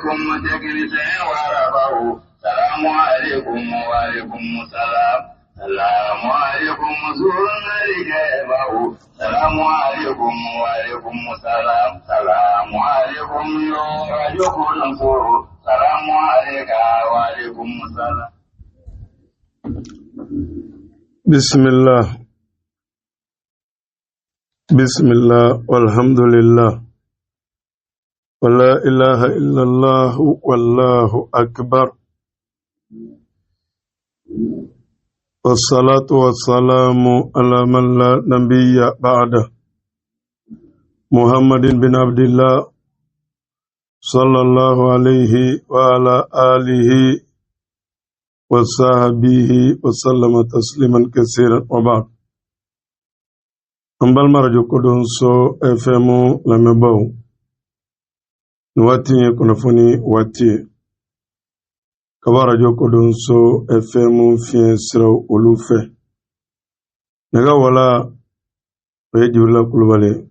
عليكم تكنسين وربه السلام عليكم وعليكم السلام السلام عليكم زورنا لجيبه السلام عليكم وعليكم السلام السلام عليكم يوم نصور السلام عليك وعليكم السلام. بسم الله والحمد لله ولا إله إلا الله والله أكبر والصلاة والسلام على من لا نبي بعده محمد بن عبد الله صلى الله عليه وعلى آله وصحبه وسلم تسليما كثيرا وبعد. Ambal marajo kodon so FM lamebao wati kunafoni wati kabarajo kodon so FM fien sira olufe naga wala wejula kulubale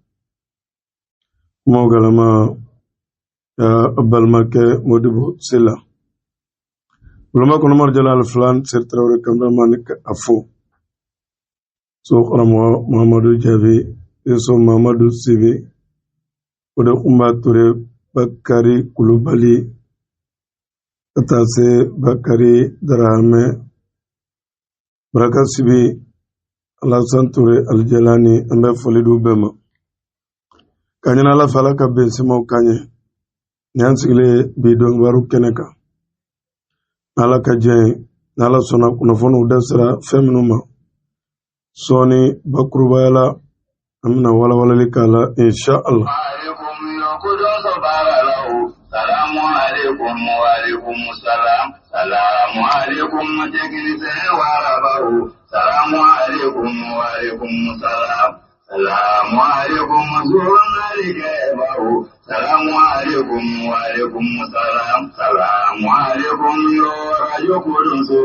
mogalama ya abalmake modibo sila ulama kono marjala al flan sirtrawre cameraman afo so Ramo Muhammadu Javi, so Muhammadu Sivi, Oda Umbature Bakari Kulubali, Atase Bakari Darahame, Braka Sibi, Alasan Ture Aljalani, Ambe Folidu Bema. Kanyana la falaka Bensimo Kanye, Nyansigile Bidong Waru Keneka, Alaka Jay, Nala Sona Kunafonu Dasra Feminuma. Soni Bakrubayala Amina wala likala inshallah. Salamu alaikum wa alaikum salam. Salamu alaikum teknise warabahu. Salamu alaikum wa alaikum salam. Salamu alaikum zurna ligebahu. Salamu alaikum wa alaikum salam. Salamu alaikum yorajukudunsu.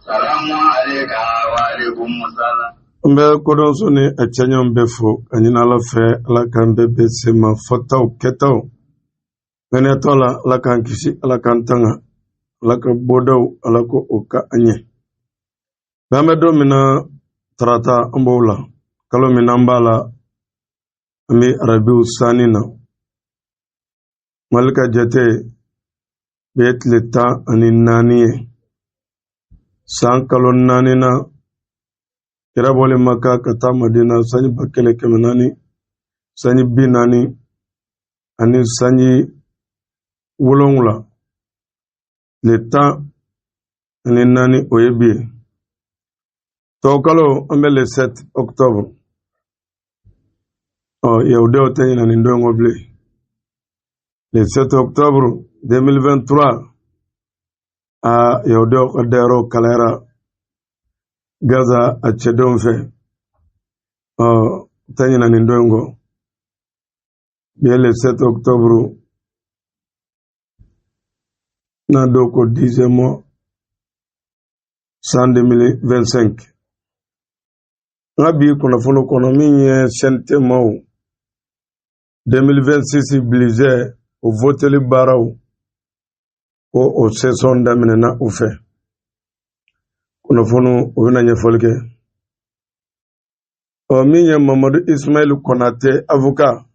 Salamu alaika wa alaikum salam. Mbe kodon soni achanyo mbefo kanyina la fe la kan bebe sema fotao ketao ngene tola la kan kisi la kan tanga la ka bodau la ko oka anye bame do mina trata ambola kalo mina mbala ami arabiu sanina malika jate bet leta ani naniye san kalo nanina kira bole maka kata madina sanyi bakele kemenani sanyi binani ani sanyi wulongula leta ani nani oyebi tokalo ambe le 7 octobre yaude otenyi na nindo ngoble le 7 octobre 2023 yaude okadero kalera Gaza achedonfe tanyina nindongo le 7 octobre na doko 10 mois 2025 ngabi kuna fono kono minye sente mau 2026 blize o voteli barau o saison damine na ufe kuna fono wina nyefolke o minye Mamadou Ismail Konate avocat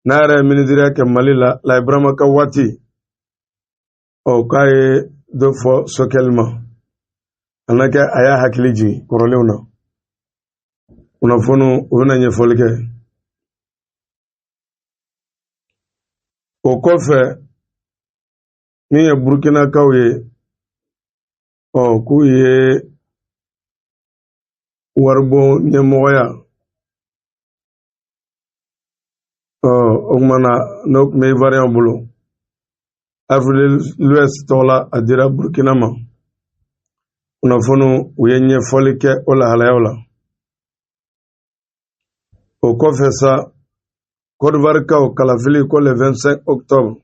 nare ministre ke Malila la Ibrahima Kawati o kaye do fo sokelma anaka aya hakiliji korolewna kuna fono wina nyefolke o kofe minye Burkina Kawye kuye warbo nyemoya ogmana nok me variant bulu Afrique l'Ouest tola adira Burkina ma una fono uyenye folike ola halayola o kofesa Côte d'Ivoire ka o kalafili ko le 25 octobre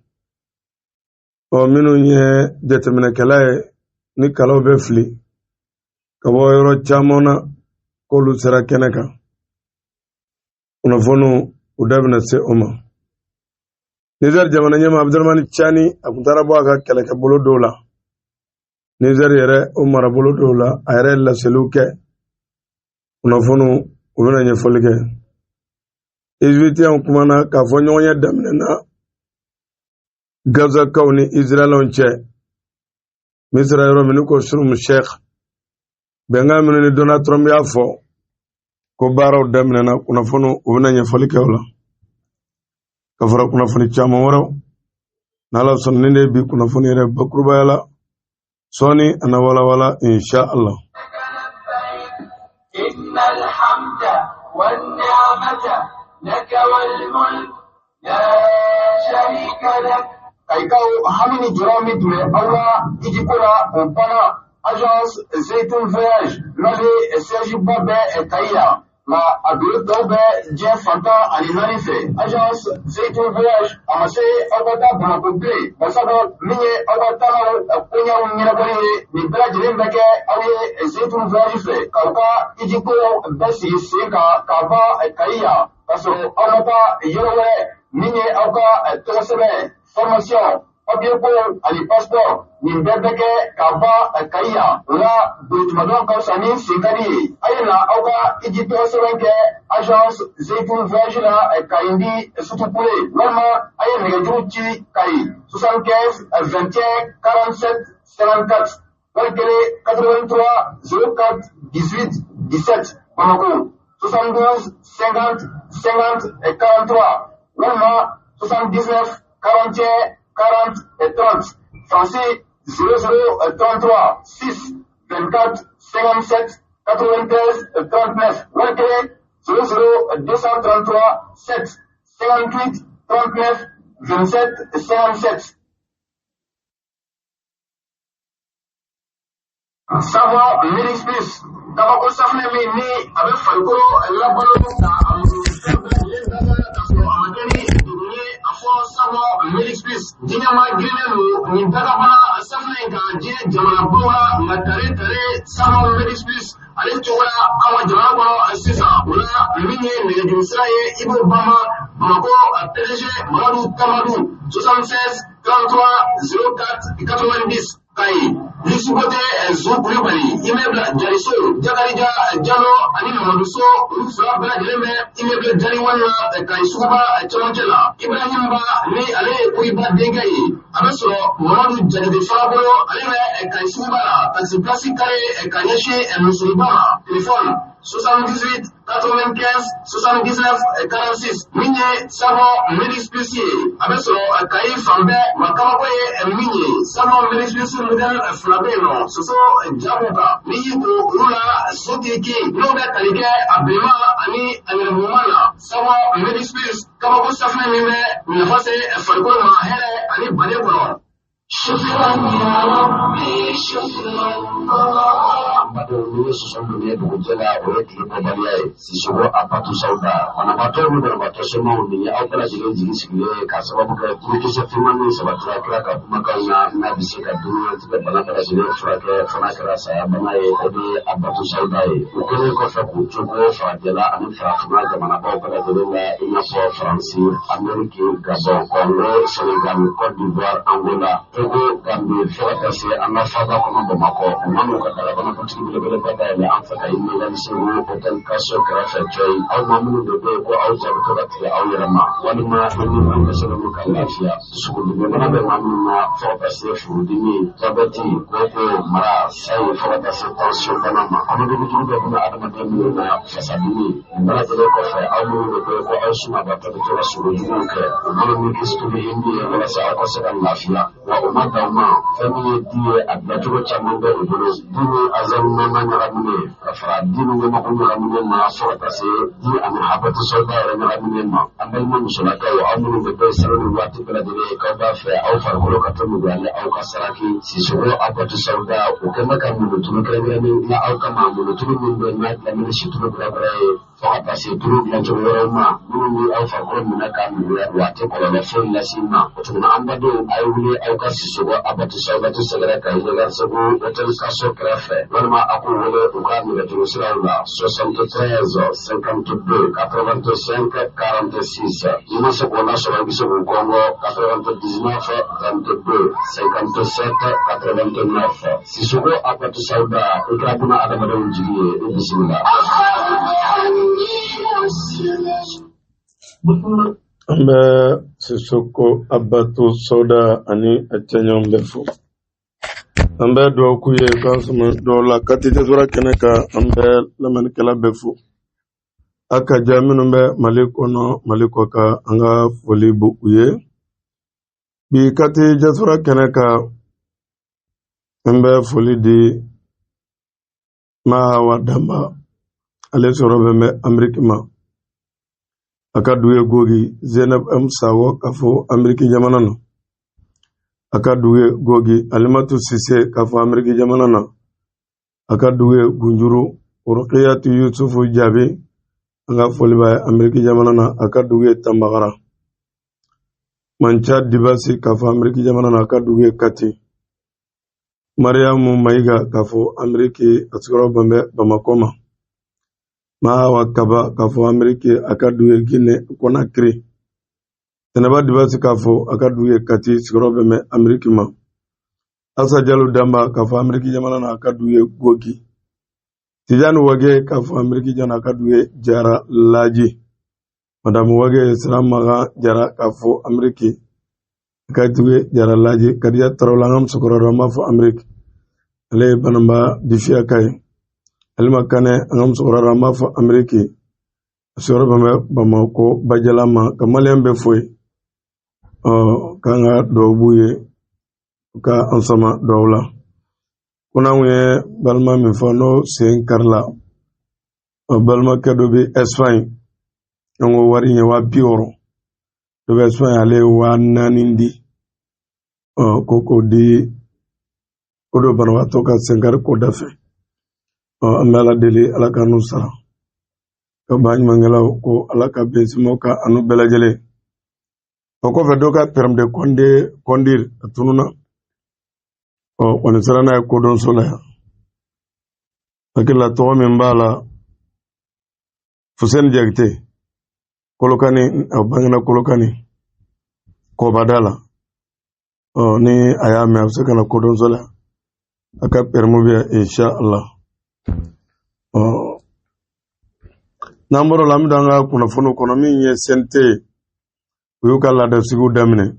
o minu nye determine kalaye ni kalaw be fili kabo yoro chamona ko lu sera keneka una fono udabna se oma Niger jamana ɲɛma Abdurahmani Chani a kun taara bɔ a ka kɛlɛkɛbolo dɔw la. Niger yɛrɛ o marabolo dɔw la a yɛrɛ laseliw kɛ kunnafoniw u bɛna ɲɛfɔli kɛ. Israëliens kumana k'a fɔ ɲɔgɔnya daminɛna Gazakaw ni Israɛlɛnw cɛ. Misra yɔrɔ min ko Sharm el-Sheikh bɛnkan minnu ni Donald Trump y'a fɔ ko baaraw daminɛna kunnafoniw u bɛna ɲɛfɔli kɛ o la. Ka fara kunnafoni caman wɛrɛw n'Ala sɔnna ni de bi kunnafoni yɛrɛ bakurubaya la sɔɔni ana walawala insha Allah. Innal hamda wan ni'mata laka wal mulk la sharika lak. Kaikaw hamini jirami dure Allah ijikura pana agence Zaytoun Voyage nale Sergi Babé Kaya. La abdul dobe je fanta alinarife agence Zaytoun Voyage amase awata banakobe basado minye awata kunya nyirabari ni brajilin beke awe Zaytoun Voyage fe kauka ijiko basi seka kaba kaiya kaso awata yerowe minye awka tosebe formation Obieko ali passeport ni bebeke kaba kaiya la bulutmadon kausani sikari ayena auka ijito sebenke agence Zaytoun Voyage la kaindi sutupule lama ayena gajuchi kai 75 21 47 54 Walkele 83 04 18 17 Bamako 72 50 50 43 lama 79 41 40 et 30. Français 0033 6 24 57 93 39. Walkele 00233 7 58 39 27 57. Savoir Mélix Plus. Tabako Safne ni avec Falco Labalo Mélix Plus. Dinyama Grenelu ni Dagabana Safne ka je jamana bawa na tare Savoir Mélix Plus. Ale tola awa jamana kono sisa wala minye ne jusraye Ibo Bama Bamako PDG Mamadou Tamadou 76 33 04 90 Kai Lissubote Zoukoulibali immeuble Jaliso Jakarija Jalo ani Mamadou So Rufra Bela Jeleme immeuble Jaliwana Kai Suba Chonchela Ibrahim Ba ni ale Kuiba Dengai Abeso Mamadou Jadide Farabolo ale Kai Suba Taxi Classic Kare Kanyeshi Musulibama téléphone 78 95 79 46 Minye Savo Mélix Plus Abeso Kai Fambe Makamakoye Minye Savo Mélix Plus modèle Flabeno Soso Jabuka Niyiko Rula Sotiki Nobe Kalike Abema Ani Anirumana Savo Mélix Plus Kamako Safne Mime Nafase Falko Mahere Ani Banekono شكرا يا ربي شكرا Sosombele Bukujela Oreti Kobaliae, Sisoro Apatu Sauda, Manabato Mudabato Semoni, Alpera Jigi Sigre, Casababuka, Mikisa Fimani, Sabatra Kraka, Makana, Nabisika, Duna, Banaka, Fraka, Fanakara, Sayabanae, Ode, Abatu Saudai, Ukene Kofaku, Choko, Fadela, and Frafuna, Manapopera, Inapo, France, America, Gabon, Congo, Senegal, Cote d'Ivoire, Angola, Togo, Gambia, Fokase, Anafada, Komabomako, Mamuka, Bele Africa in the Suru, Hotel Castle, Craft, Al Mamu, the Beko, outside of the Aurama, one man, the Solomuka, Lafia, School, the Mamma, Focus, Dimi, Tabati, Coco, Mara, Sai, Focus, Tansu, Panama, Amadu, the Adamatamuna, Fasadini, Marateko, Amu, the Beko, Asuma, the Suru, Mamu is to be India, Rasa, Kosakan, Lafia, Wamatama, family dear at Natural Chamber, Dini Azam. Ramune, Fradin, Ramune, Masotase, Di and Habatu Soda, and Ramune, and then Solaka, Amu, the best Ratical Kaba, Alpha Kolokatamu, and Aukasaraki, Sisoro, Abatu Soda, Ukamaka, to Alkama, to the night, and she to the fo ka pase turu la jogoro ma munu ay fa ko mun ka mu ya wate ko la fo la sima o tuna ambado ay wule ay ka sisogo abatu sabatu sagara ka ila sabu hotel ka so krafe norma aku wole u ka mu turu sirala 73 52 85 46 ina se ko na so ba biso ko Congo 99 22 57 89 sisogo abatu sauda ikabuna adamado njiriye bismillah ambe Sisoko Abatu Soda ani Achanyon Befo ambe do kuye kansuma do la katite sura keneka ambe laman kala befo aka jaminu be maliko ka anga foli bu uye bi kati jasura keneka ambe foli di ma wadamba ale sorobe me Amerika ma aka duye gogi Zainab Sawo kafo Amerika jamanano aka duye gogi Alimatu Sise kafo Amerika jamanana aka duye Gunjuru Urqiyatu Yusufu Jabi anga foliba Amerika jamanana aka duye Tambagara Mancha Dibasi kafo Amerika jamanana aka duye Kati Mariamu Maiga kafo Amerika askoro bambe Bamakoma Mahawa Kaba kafo Amerika aka duye Guinea Conakry Tenaba Dibasi kafo aka duye Kati sikorobe me Amerika ma Asa Jalu Damba kafo Amerika jamanana aka duye Gogi Tijani Wage kafo Amerika jana aka duye Jara Laji Madamu Wage Salamaga Jara kafo Amerika aka duye Jara Laji Kadiya Tarolangam sikorobe mafo Amerika Ale banamba difia kai Alima kane angam sikorobe mafo Amerika sikorobe me Bamako Bajalama Kamaliambe foi kanga dobuye ka ansama dawla kuna mwe balma mifano sen karla balma kado bi Espagne ngo wari nye wa bioro do Espagne ale wa nanindi koko di odo banwa toka sengar ko dafe amala deli alaka nusara ko bañ mangala ko alaka besimoka anu belajele Oko vedoka permde kondir tununa onisarana ya kodon sola ya akila towa mimbala fusen jagte kolokani bangina kolokani ko badala ni ayame afsaka na kodon sola aka permubia insha Allah namboro lamdanga kuna fono konomi nye sente Uyuka lada sigu damine.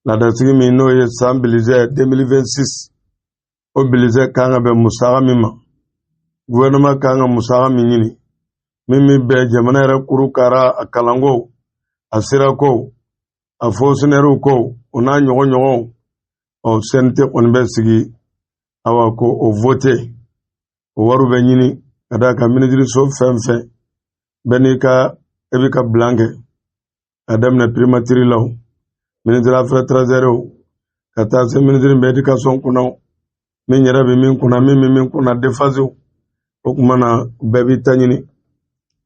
Lada sigu mino ye sambilize 2026. Obilize kanga be musaga mima. Gouvernement kanga musaga minyini. Mimi be jamana era kuru kara akalango. Asira ko. Afosuneru ko. Ona nyogo. O sente onbe sigi. Awa ko o vote. O waru be nyini. Kadaka ministry so femfe. Benika ebika blanke. Adam na primatiri law ministre affaires étrangères kata se ministre de éducation kuna min yara be min kuna défense o kuma na bebi tanyini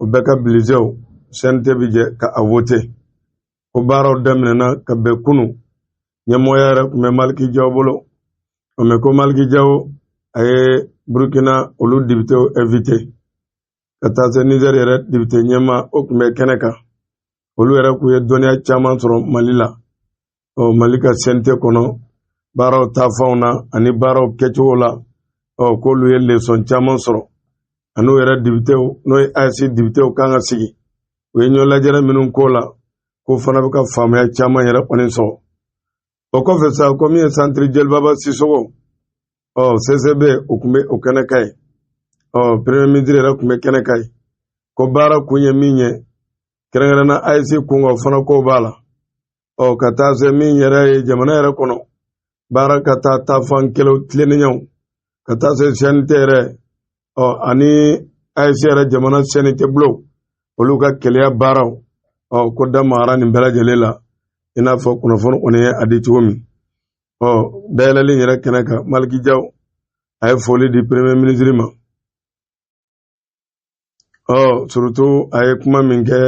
o beka blizew sente bije ka avote o baro damne na ka be kunu nyamo yara me malki jawbolo o me ko malki jaw ay Burkina olu dibité éviter kata se Niger yara dibité nyama o me keneka Olu era kuye donia chaman soro Malila o Malika sente kono baro tafauna ani baro kechola o kolu ye leson chaman soro anu era dibiteo no IC dibiteo kanga sigi we nyola jara minun kola ko fana baka famaya chaman yera panin so o ko fesa ko mi centre jel baba Sisoko o CCB okume okene kai o premier ministre era kume kene kai ko bara kunye minye Kerengana IC kungo fana ko bala o kata se min yere jamana yere kono bara kata ta fan kelo tleninyau kata se sentere o ani IC yere jamana senite blo oluka kelya bara o ko da mara ni bela jelela ina fo kono fon one aditumi o dalali yere kenaka malki jaw ay foli di premier ministre ma surtout ay kuma min kɛ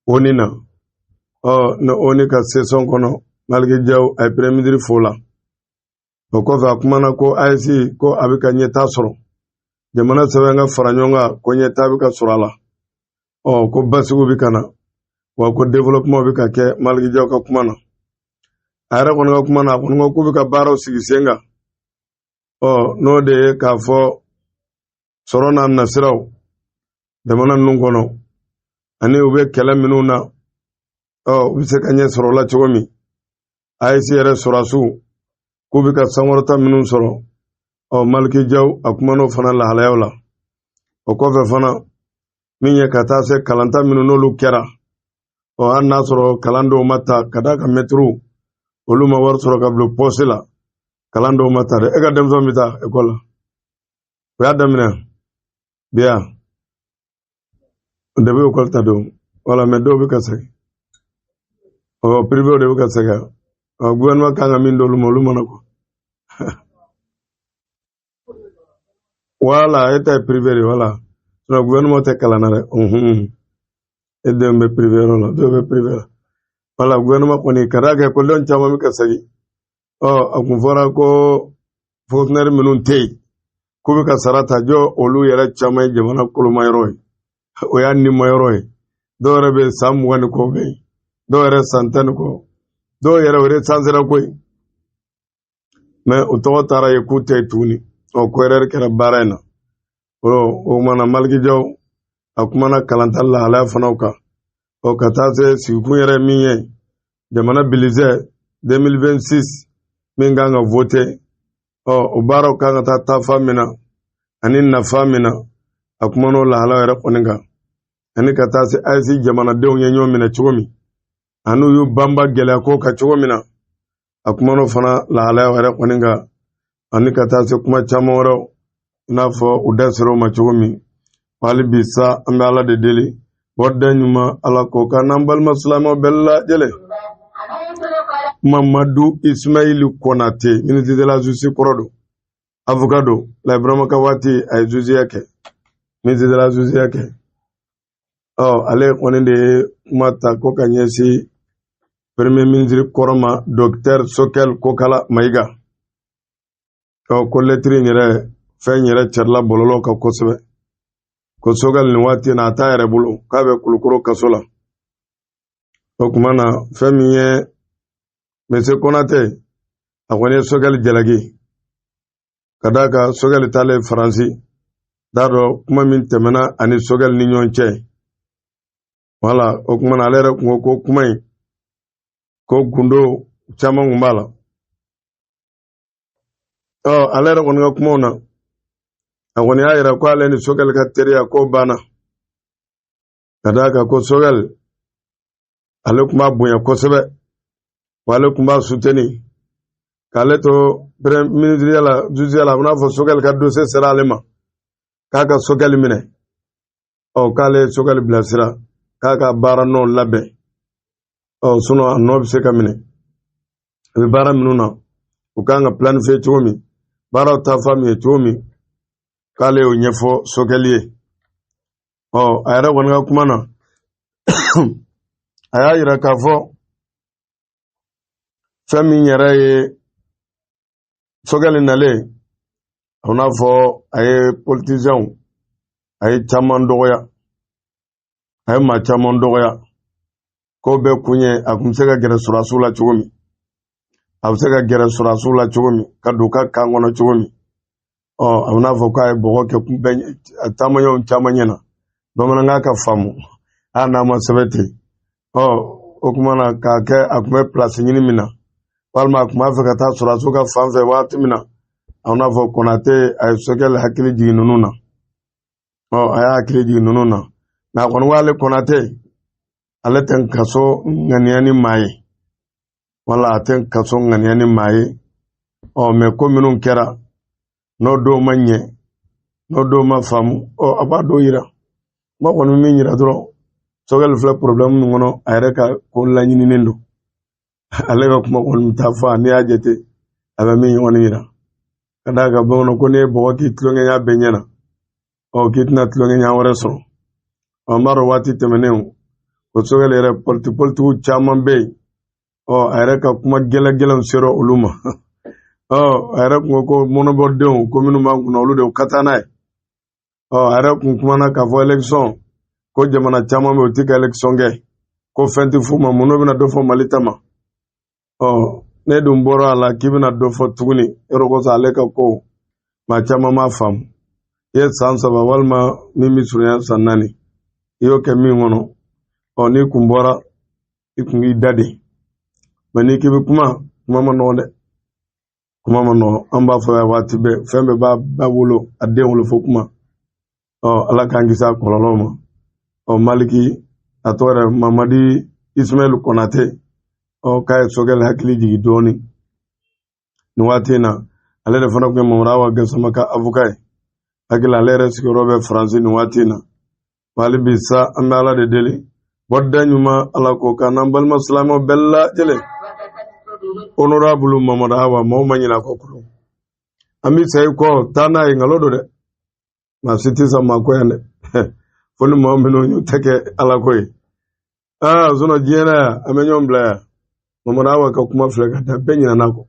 oni na na oni ka saison kɔnɔ Maliki Jaw ay premier ministre fo la o kɔfɛ a kumana ko AEC ko a bɛ ka ɲɛtaa sɔrɔ jamana sɛbɛn ka fara ɲɔgɔn kan ko ɲɛtaa bɛ ka sɔrɔ a la ko basigiw bɛ ka na wa ko développement bɛ ka kɛ Maliki Jaw ka kuma na a yɛrɛ kɔni ka kuma na a kɔni ko k'u bɛ ka baaraw sigi sen kan n'o de ye k'a fɔ sɔrɔ n'a nasiraw jamana ninnu kɔnɔ ani u bɛ kɛlɛ minnu na u bɛ se ka ɲɛ sɔrɔ la cogo min AEC yɛrɛ sɔrɔsiw k'u bɛ ka sankɔrɔta minnu sɔrɔ Maliki Jaw a kumana o fana lahalayaw la o kɔfɛ fana min ye ka taa se kalanta minnu n'olu kɛra hali n'a sɔrɔ kalan dɔw ma ta ka d'a ka mɛtiriw olu ma wari sɔrɔ ka bila pɔsi la kalan dɔw ma ta dɛ e ka denmisɛnw bɛ taa ekɔli la o y'a daminɛ bi yan debi ekɔli ta don wala mɛ dɔw bɛ ka segin privé de bɛ ka segin gouvernement kan ka min d'olu ma olu mana ko wala e ta ye privé de wala sinon gouvernement tɛ kalan na dɛ e denw bɛ privé yɔrɔ la dɔw bɛ privé la wala gouvernement kɔni ka d'a kɛ ekɔlidenw caman bɛ ka segin a kun fɔra ko fonctionnaire minnu tɛ yen k'u bɛ ka sara ta jɔ olu yɛrɛ caman ye jamana kolomayɔrɔ ye o y'a nimayɔrɔ ye dɔw yɛrɛ bɛ san 20 ni kɔ bɛ yen dɔw yɛrɛ san 10 ni kɔ dɔw yɛrɛ o de sansera koyi mais o tɔgɔ taara ye k'u tɛ tuguni ko yɛrɛ kɛra baara in na o mana Maliki Jaw a kumana kalanta lahalaya fanaw kan ka taa se sigikun yɛrɛ min ye jamana budget 2026 min kan ka voter o baaraw kan ka taa tafa min na ani nafa min na a kumana o lahalaya yɛrɛ kɔni kan ani ka taa se AEC jamanadenw ye ɲɔgɔn minɛ cogo min ani u y'u banba gɛlɛya ko ka cogo min na a kumana o fana lahalaya yɛrɛ kɔni kan ani ka taa se kuma caman wɛrɛw i n'a fɔ u da sera o ma cogo min hali bi sa an bɛ Ala de deli wari ɲuman Ala k'o kan n'an balima silamɛw bɛɛ lajɛlen Mamadu Ismail Konate ministre de la justice kɔrɔ don avocat don la Ibrahima ka waati a ye juziya kɛ ministre de la justice kɛ ale kɔni de ye kuma ta ko ka ɲɛsin premier ministre kɔrɔ ma docteur Sokel Kokala Mayiga ko lettre in yɛrɛ fɛn yɛrɛ cɛrila bɔlɔlɔ kan kosɛbɛ ko Sokel nin waati na a t'a yɛrɛ bolo k'a bɛ Kulukoro kaso la o kuma na fɛn min ye Monsieur Konate a kɔni ye Sokel jalaki ka d'a kan Sokel taalen Faransi t'a dɔn kuma min tɛmɛna ani Sokel ni ɲɔgɔn cɛ wala o kuma na ale yɛrɛ kun ko kuma in ko gundo caman kun b'a la ale yɛrɛ kɔni ka kumaw na a kɔni y'a yira ko ale ni Sokel ka teriya ko banna ka d'a kan ko Sokel ale kun b'a bonya kosɛbɛ wa ale kun b'a soutenir k'ale to ministre la justice la a bɛna fɔ Sokel ka dossier sera ale ma k'a ka Sokel minɛ k'ale Sokel bilasira k'a ka baara nɔ labɛn sinon a nɔ bɛ se ka minɛ a bɛ baara minnu na u kan ka planifier cogo min baaraw ta faamuya cogo min k'ale y'o ɲɛfɔ Sokel ye a yɛrɛ kɔni ka kuma na a y'a yira k'a fɔ fɛn min yɛrɛ ye Sokel nalen a n'a fɔ a ye politiciens a ye caman dɔgɔya a ye maa caman dɔgɔya ko bɛɛ kun ye a kun bɛ se ka gɛrɛ sɔrɔdasiw la cogo min a bɛ se ka gɛrɛ sɔrɔdasiw la cogo min ka don ka kan kɔnɔ cogo min a bɛ n'a fɔ k'a ye bɔgɔ kɛ taamayɛnw caman ɲɛna bamanankan ka faamu hali n'a ma sɛbɛn ten o kuma na k'a kɛ a kun bɛ pilasi ɲini min na walima a kun b'a fɛ ka taa sɔrɔdasiw ka fan fɛ waati min na a bɛ n'a fɔ Konate a ye Sokel hakili jigin ninnu na a y'a hakili jigin ninnu na nka a kɔni ko ale Konate ale tɛ kaso ŋaniya ni maa ye wala a tɛ kaso ŋaniya ni maa ye mɛ ko minnu kɛra n'o dɔw ma ɲɛ n'o dɔw ma faamu a b'a dɔw yira ba kɔni min yira dɔrɔn Sokel filɛ problème min kɔnɔ a yɛrɛ ka ko laɲininen don ale ka kuma kɔni t'a fɔ n'i y'a jate a bɛ min kɔni yira ka d'a kan bamananw ko n'i ye bɔgɔ k'i tulonkɛɲa bɛɛ ɲɛna k'i tɛna tulonkɛɲa wɛrɛ sɔrɔ amaro wati temeneu ko sogale yɛrɛ politiku caman bɛ yen a yɛrɛ ka kuma gɛlɛn sera olu ma a yɛrɛ kun ko mɔnɔbɔdenw ko minnu b'an kunna olu de ka taa n'a ye a yɛrɛ kun kumana k'a fɔ élection ko jamana caman bɛ yen u tɛ ka élection kɛ ko fɛn tɛ f'u ma mun bɛna dɔ fɔ Mali ta ma ne dun bɔra a la k'i bɛna dɔ fɔ tuguni yɔrɔ kosɔn ale ka ko maa caman m'a faamu i ye san 3 walima min bɛ surunya san 4 i y'o kɛ min kɔnɔ n'i kun bɔra i kun k'i da de mɛ n'i k'i bɛ kuma ma nɔgɔn dɛ kuma ma nɔgɔn an b'a fɔ waati bɛɛ fɛn bɛɛ b'a wolo a den wolo fo kuma ala k'an kisi a kɔlɔlɔw ma Maliki a tɔgɔ yɛrɛ Mamadi Ismail Konate k'a ye Sogɛli hakili jigin dɔɔni nin waati in na ale de fana tun ye Mamadu Awa Gassama ka avocat ye hakili ale yɛrɛ sigiyɔrɔ bɛ Faransi nin waati in na hali bi sa an bɛ Ala de deli bɔda ɲuman Ala k'o kan n'an balima silamɛw bɛɛ lajɛlen honorable Mamadu Awa maaw ma ɲinɛ a kɔ kɔrɔ an bɛ sa i kɔ taa n'a ye nkalon don dɛ maa si tɛ sa maa ko yan dɛ fo ni maa minnu y'u tɛ kɛ Ala ko ye diɲɛ na yan an bɛ ɲɔgɔn bila yan Mamadu Awa ka kuma filɛ ka taa bɛɛ ɲinɛ a kɔ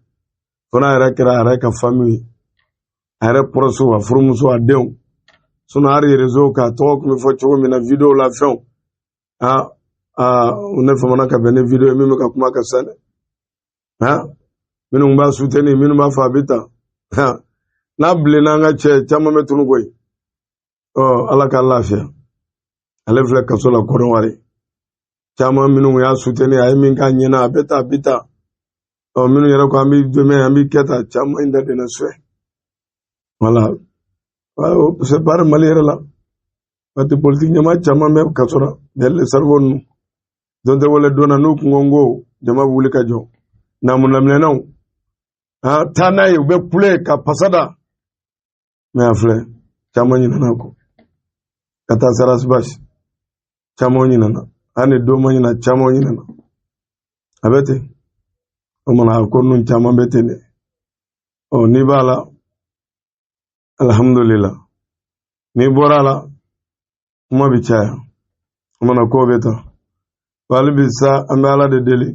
fo n'a yɛrɛ kɛra a yɛrɛ ka famille ye a yɛrɛ pɔrɔso a furumuso a denw hali réseau ka tɔgɔ kun bɛ fɔ cogo min na video la fɛnw ne famana ka bɛn ni video ye min bɛ ka kuma ka sa dɛ minnu b'a soutenir minnu b'a fɔ a bɛ tan n'a bilenna an ka cɛ caman bɛ tunu koyi Ala ka lafiya ale filɛ kaso la Kɔnɔwari caman minnu y'a soutenir a ye min k'a ɲɛna a bɛ tan minnu yɛrɛ ko an bɛ dɛmɛ an bɛ kɛ tan caman in da dɛnɛ sɔɛ voilà c'est pas Mali yɛrɛ la parti politique ɲɛma caman bɛ kaso la dɛlɛ sariko ninnu don tɛ wele donna n'u kun ko jama wuli ka jɔ namunlaminɛnaw taa n'a ye u bɛ kule ka pasada mais a filɛ caman ɲinɛna kɔ ka taa Sarasibasi caman ɲinɛna hali ni don ma ɲinɛ caman ɲinɛna a bɛ ten o mana a ko ninnu caman bɛ ten de n'i b'a la alhamdulillah n'i bɔra la kuma bɛ caya o mana ko bɛ tan hali bi sa an bɛ Ala de deli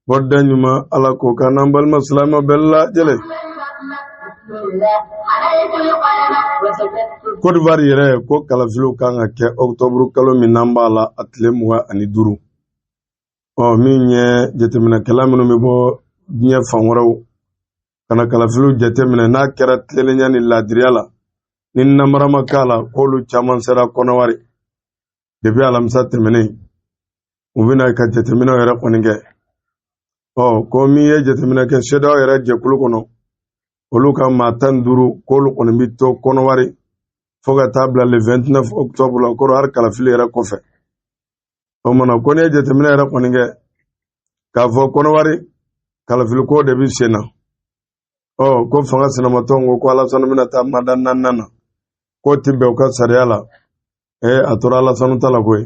bɔda ɲuman Ala k'o kan n'an balima silamɛw bɛɛ lajɛlen Côte d'Ivoire yɛrɛ ko kalafiliw kan ka kɛ octobre kalo min n'an b'a la a tile 25 min ye jateminɛkɛla minnu bɛ bɔ diɲɛ fan wɛrɛw ka na kalafiliw jateminɛ n'a kɛra tilennenya ni laadiriya la ni namara ma k'a la k'olu caman sera Kɔnɔwari depuis alamisa tɛmɛnen u bɛna ka jateminɛw yɛrɛ kɔni kɛ ko min ye jateminɛ kɛ CEDEAO yɛrɛ jɛkulu kɔnɔ olu ka maa 15 k'olu kɔni bɛ to Kɔnɔwari fo ka taa bila le 29 octobre la kɔrɔ hali kalafili yɛrɛ kɔfɛ o mana ko n'i ye jateminɛ yɛrɛ kɔni kɛ k'a fɔ Kɔnɔwari kalafili ko de bɛ sen na ko fanga sinamatɔw ko Alasani bɛna taa manda 4 na k'o tɛ bɛn u ka sariya la a tora Alasani ta la koyi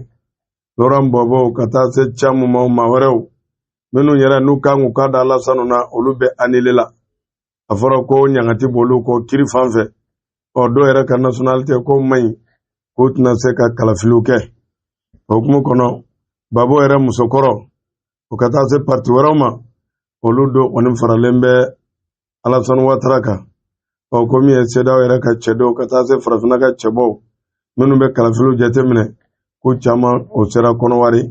Laurent Gbagbo ka taa se caman maa wɛrɛw minnu yɛrɛ n'u kan k'u ka da Alasani na olu bɛ annulé la a fɔra ko ɲangati b'olu ko kiri fan fɛ dɔw yɛrɛ ka nationalité ko man ɲi k'u tɛna se ka kalafiliw kɛ o hukumu kɔnɔ Gbagbo yɛrɛ musokɔrɔ o ka taa se parti wɛrɛw ma olu do kɔni faralen bɛ Alasani Ouattara kan ko min ye CEDEAO yɛrɛ ka cɛ dɔw ka taa se farafinna ka cɛbɔw minnu bɛ kalafiliw jateminɛ ko caman o sera Kɔnɔwari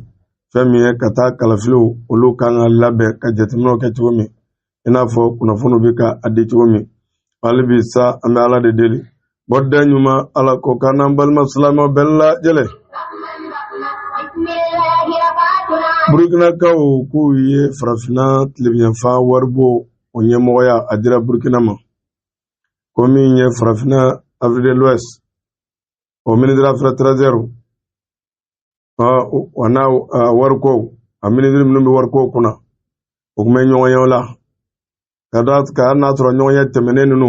fɛn min ye ka taa kalafiliw olu kan ka labɛn ka jateminɛw kɛ cogo min i n'a fɔ kunnafoniw bɛ ka a di cogo min hali bi sa an bɛ Ala de deli bɔda ɲuman Ala k'o kan n'an balima silamɛw bɛɛ lajɛlen Burkinakaw k'u ye farafinna tilebinyanfan waribo o ɲɛmɔgɔya a dira Burkina ma ko min ye farafinna Afrique de l'Ouest o ministre affaires étrangères wa n'a wariko a ministre minnu bɛ wariko kunna o tun bɛ ɲɔgɔnye la ka n'a sɔrɔ ɲɔgɔnye tɛmɛnen ninnu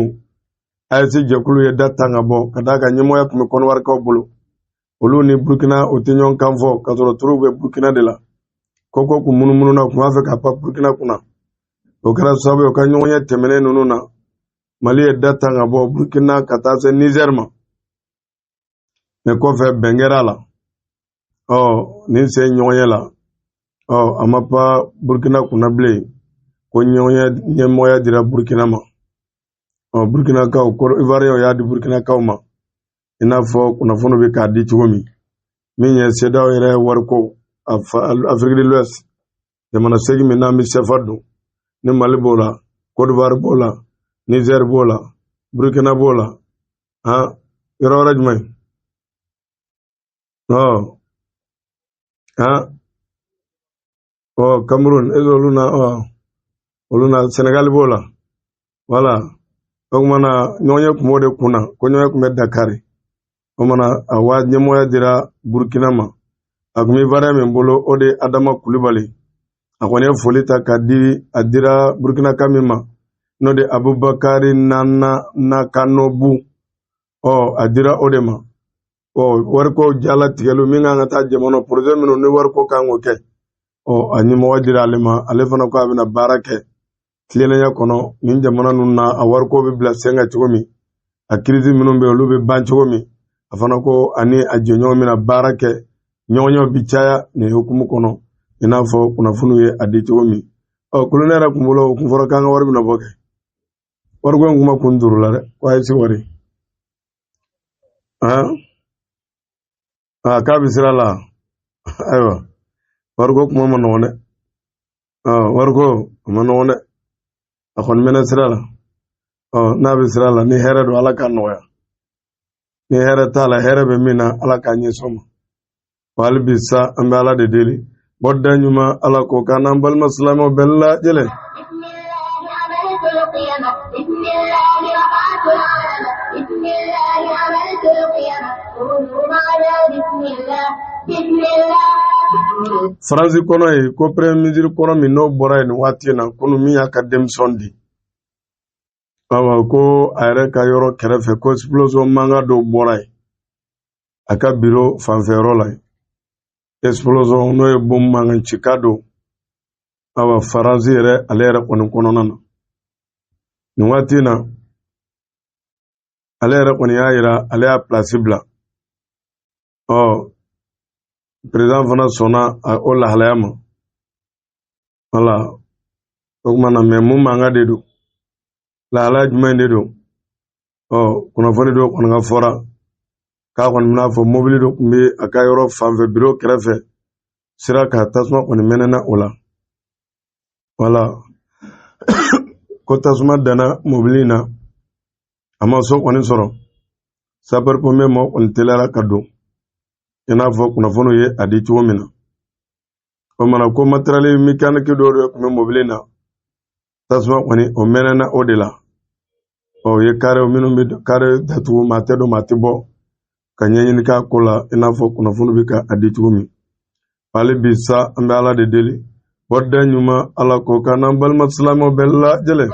AES jɛkulu ye da tan ka bɔ ka d'a kan ɲɛmɔgɔya tun bɛ Kɔnɔwarikaw bolo olu ni Burkina o tɛ ɲɔgɔn kan fɔ ka sɔrɔ turuw bɛ Burkina de la ko kun munumunu kun b'a fɛ ka pan Burkina kunna o kɛra sababu ye o ka ɲɔgɔnye tɛmɛnen ninnu na Mali ye da tan ka bɔ Burkina ka taa se Niger ma mais kɔfɛ bɛn kɛra a la ni se ɲɔgɔnya la a ma pa Burkina kunna bilen ko ɲɛmɔgɔya dira Burkina ma Burkina kaw Côte d'Ivoire y'a di Burkina kaw ma i n'a fɔ kunnafoni bɛ k'a di cogo min ye CEDEAO yɛrɛ wariko Afrique de l'Ouest jamana 8 min n'an bɛ CFA dun ni Mali b'o la Côte d'Ivoire b'o la Niger b'o la Burkina b'o la yɔrɔ wɛrɛ jumɛn Cameroun olu na Sénégal b'o la voilà o kumana ɲɔgɔnye kun b'o de kunna ko ɲɔgɔnye kun bɛ Dakari o kumana a ɲɛmɔgɔya dira Burkina ma a kun bɛ Ivoirien min bolo o de Adama Kulibali a kɔni ye foli ta k'a di a dira Burkina ka min ma n'o de Abubakari Nana Nakanobu a dira o de ma wariko jala tigɛlu min kan ka taa jamana projet minnu ni wariko kan k'o kɛ a ɲɛmɔgɔ dira ale ma ale fana ko a bɛna baara kɛ tilennenya kɔnɔ nin jamana ninnu na a wariko bɛ bila sen kan cogo min a crise minnu bɛ olu bɛ ban cogo min a fana ko ani a jɛɲɔgɔn bɛna baara kɛ ɲɔgɔnyew bi caya nin hukumu kɔnɔ i n'a fɔ kunnafoniw ye a di cogo min kolonɛ yɛrɛ kun bolo o kun fɔra k'an ka wari bɛna bɔ kɛ wariko in kuma kun duuru la dɛ ko a ye se wari k'a bɛ sira la ayiwa wariko kuma ma nɔgɔn dɛ wariko ma nɔgɔn dɛ a kɔni mɛnɛ sira la n'a bɛ sira la ni hɛrɛ don Ala k'a nɔgɔya ni hɛrɛ t'a la hɛrɛ bɛ min na Ala k'a ɲɛsɔn ma hali bi sa an bɛ Ala de deli bɔda ɲuman Ala ko k'an n'an balima silamɛw bɛɛ lajɛlen Faransi kɔnɔ ye ko premier ministre kɔnɔ min n'o bɔra yen nin waati in na kunu min y'a ka denmisɛnw di ko a yɛrɛ ka yɔrɔ kɛrɛfɛ ko explosion mankan dɔw bɔra yen a ka bureau fanfɛyɔrɔ la yen explosion n'o ye bom mankan cika don Faransi yɛrɛ ale yɛrɛ kɔni kɔnɔna na nin waati in na ale yɛrɛ kɔni y'a yira ale y'a place bila président fana sɔnna o lahalaya ma voilà o kumana mais mun mankan de don lahalaya jumɛn de don kunnafoni dɔ kɔni ka fɔra k'a kɔni bɛna fɔ mobili dɔ tun bɛ a ka yɔrɔ fanfɛ bureau kɛrɛfɛ sira ka tasuma kɔni mɛnɛna o la voilà ko tasuma danna mobili in na a ma so kɔni sɔrɔ sapeur pompier mɔgɔw kɔni teliyara ka don i n'a fɔ kunnafoniw ye a di cogo min na o mana ko matériel mécanique dɔw de tun bɛ mobili in na tasuma kɔni o mɛnɛna o de la o ye carré minnu bɛ carré datugu maa tɛ don maa tɛ bɔ ka ɲɛɲini k'a ko la i n'a fɔ kunnafoniw bɛ ka a di cogo min hali bi sa an bɛ Ala de deli bɔda ɲuman Ala ko k'an n'an balima silamɛw bɛɛ lajɛlen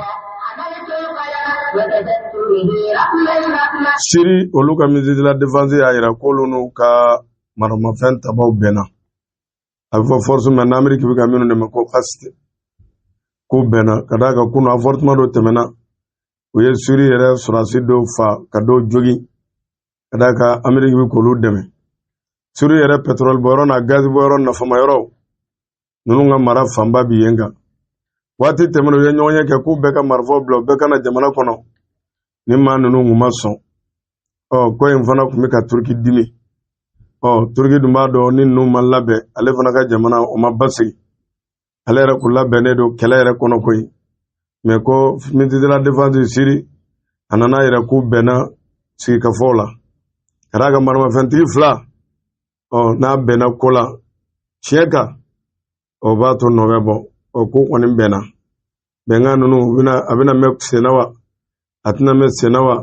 Siri olu ka ministre de la défense y'a yira k'olu n'u ka maramafɛn tabaw bɛnna a bɛ fɔ force min na Amérique bɛ ka minnu dɛmɛ ko FAST k'u bɛnna ka d'a kan kunun affrontement dɔ tɛmɛna u ye Siri yɛrɛ sɔrɔdasi dɔw fa ka dɔw jogin ka d'a kan Amérique bɛ k'olu dɛmɛ Siri yɛrɛ pétrole bɔyɔrɔ n'a gaz bɔyɔrɔ nafama yɔrɔ ninnu ka mara fanba bi yen kan waati tɛmɛna u ye ɲɔgɔnye kɛ k'u bɛɛ ka marifaw bila u bɛɛ ka na jamana kɔnɔ ni maa ninnu kun ma sɔn ko in fana tun bɛ ka Turki dimi Turki dun b'a dɔn ni ninnu ma labɛn ale fana ka jamana o ma basigi ale yɛrɛ kun labɛnnen don kɛlɛ yɛrɛ kɔnɔ koyi mais ko ministre de la défense Siri a nana yɛrɛ k'u bɛnna sigikafɔw la ka d'a kan maramafɛntigi fila n'a bɛnna ko la tiɲɛ kan o b'a to nɔ bɛ bɔ k'u kɔni bɛnna bɛnkan ninnu a bɛna mɛn senna wa a tɛna mɛn senna wa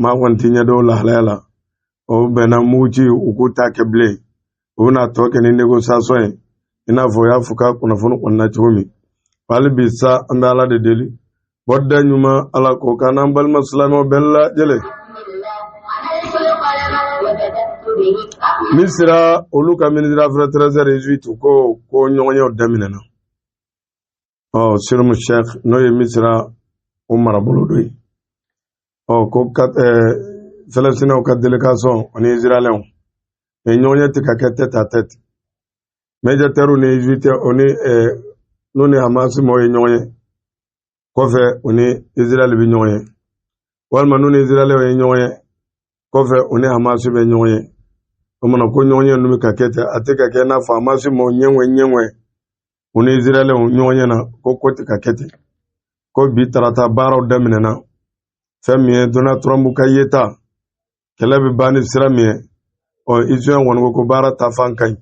maa kɔni tɛ ɲɛ dɔn o lahalaya la o bɛnna muguci u k'u ta kɛ bilen u bɛna tɔ kɛ ni négociation ye i n'a fɔ o y'a fɔ ka kunnafoni kɔni na cogo min hali bi sa an bɛ Ala de deli bɔda ɲuman Ala ko k'an n'an balima silamɛw bɛɛ lajɛlen Misira olu ka ministre des affaires étrangères Égypte ko ɲɔgɔnyew daminɛna Sirmu Sheikh n'o ye Misira o marabolo dɔ ye ko Palestiniens ka délégation ani Israéliens e ɲɔgɔn tɛ ka kɛ tête à tête médiateur ni invité oni no ni Hamas mo ye ɲɔgɔn ye kɔfɛ oni Israël bi ɲɔgɔn ye walima no ni Israël ye ɲɔgɔn ye kɔfɛ oni Hamas bɛ ɲɔgɔn ye o mana ko ɲɔgɔn ye nu ka kɛ tɛ a tɛ ka kɛ n'a fɔ Hamas mo ɲɛŋɛ oni Israël ɲɔgɔn ye na ko tɛ ka kɛ ten ko bi tarata baaraw daminɛna fɛn min ye Donald Trump ka yeta kɛlɛ bɛ ban ni sira min ye Israël kɔni ko baara ta fan ka ɲi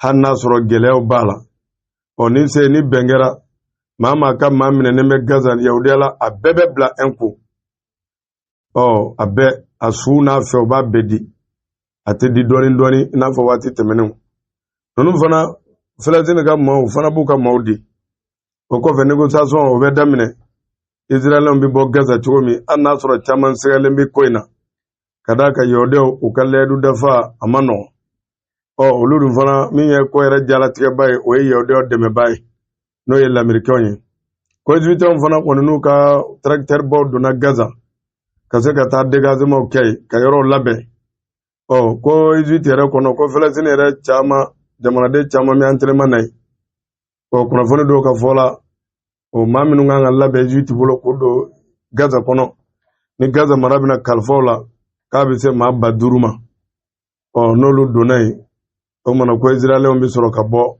hali n'a sɔrɔ gɛlɛyaw b'a la ni bɛn kɛra maa ka maa minɛnen bɛ Gaza Yahudiya la a bɛɛ bɛ bila un coup a bɛɛ a su n'a fɛ o b'a bɛɛ di a tɛ di dɔɔni dɔɔni i n'a fɔ waati tɛmɛnenw ninnu fana Palestine ka maaw fana b'u ka maaw di o kɔfɛ négociation o bɛ daminɛ Israël bɛ bɔ Gaza cogo min hali n'a sɔrɔ caman sɛgɛlen bɛ ko in na ka d'a kan Yahudiyaw u ka layidu dafa a ma nɔgɔn olu dun fana min ye ko yɛrɛ jalatigɛba ye o ye Yahudiyaw dɛmɛba ye n'o ye l'Américain ye ko Israël fana kɔni n'u ka tracteur baw donna Gaza ka se ka taa dégagement kɛ yen ka yɔrɔw labɛn ko Israël yɛrɛ kɔnɔ ko Palestine yɛrɛ caman jamanaden caman bɛ entraînement na yen kunnafoni dɔw ka fɔ la maa minnu kan ka labɛn Israël bolo k'o don Gaza kɔnɔ ni Gaza mara bɛna kalifaw la k'a bɛ se maa 5000 ma n'olu donna yen o mana ko Israël bɛ sɔrɔ ka bɔ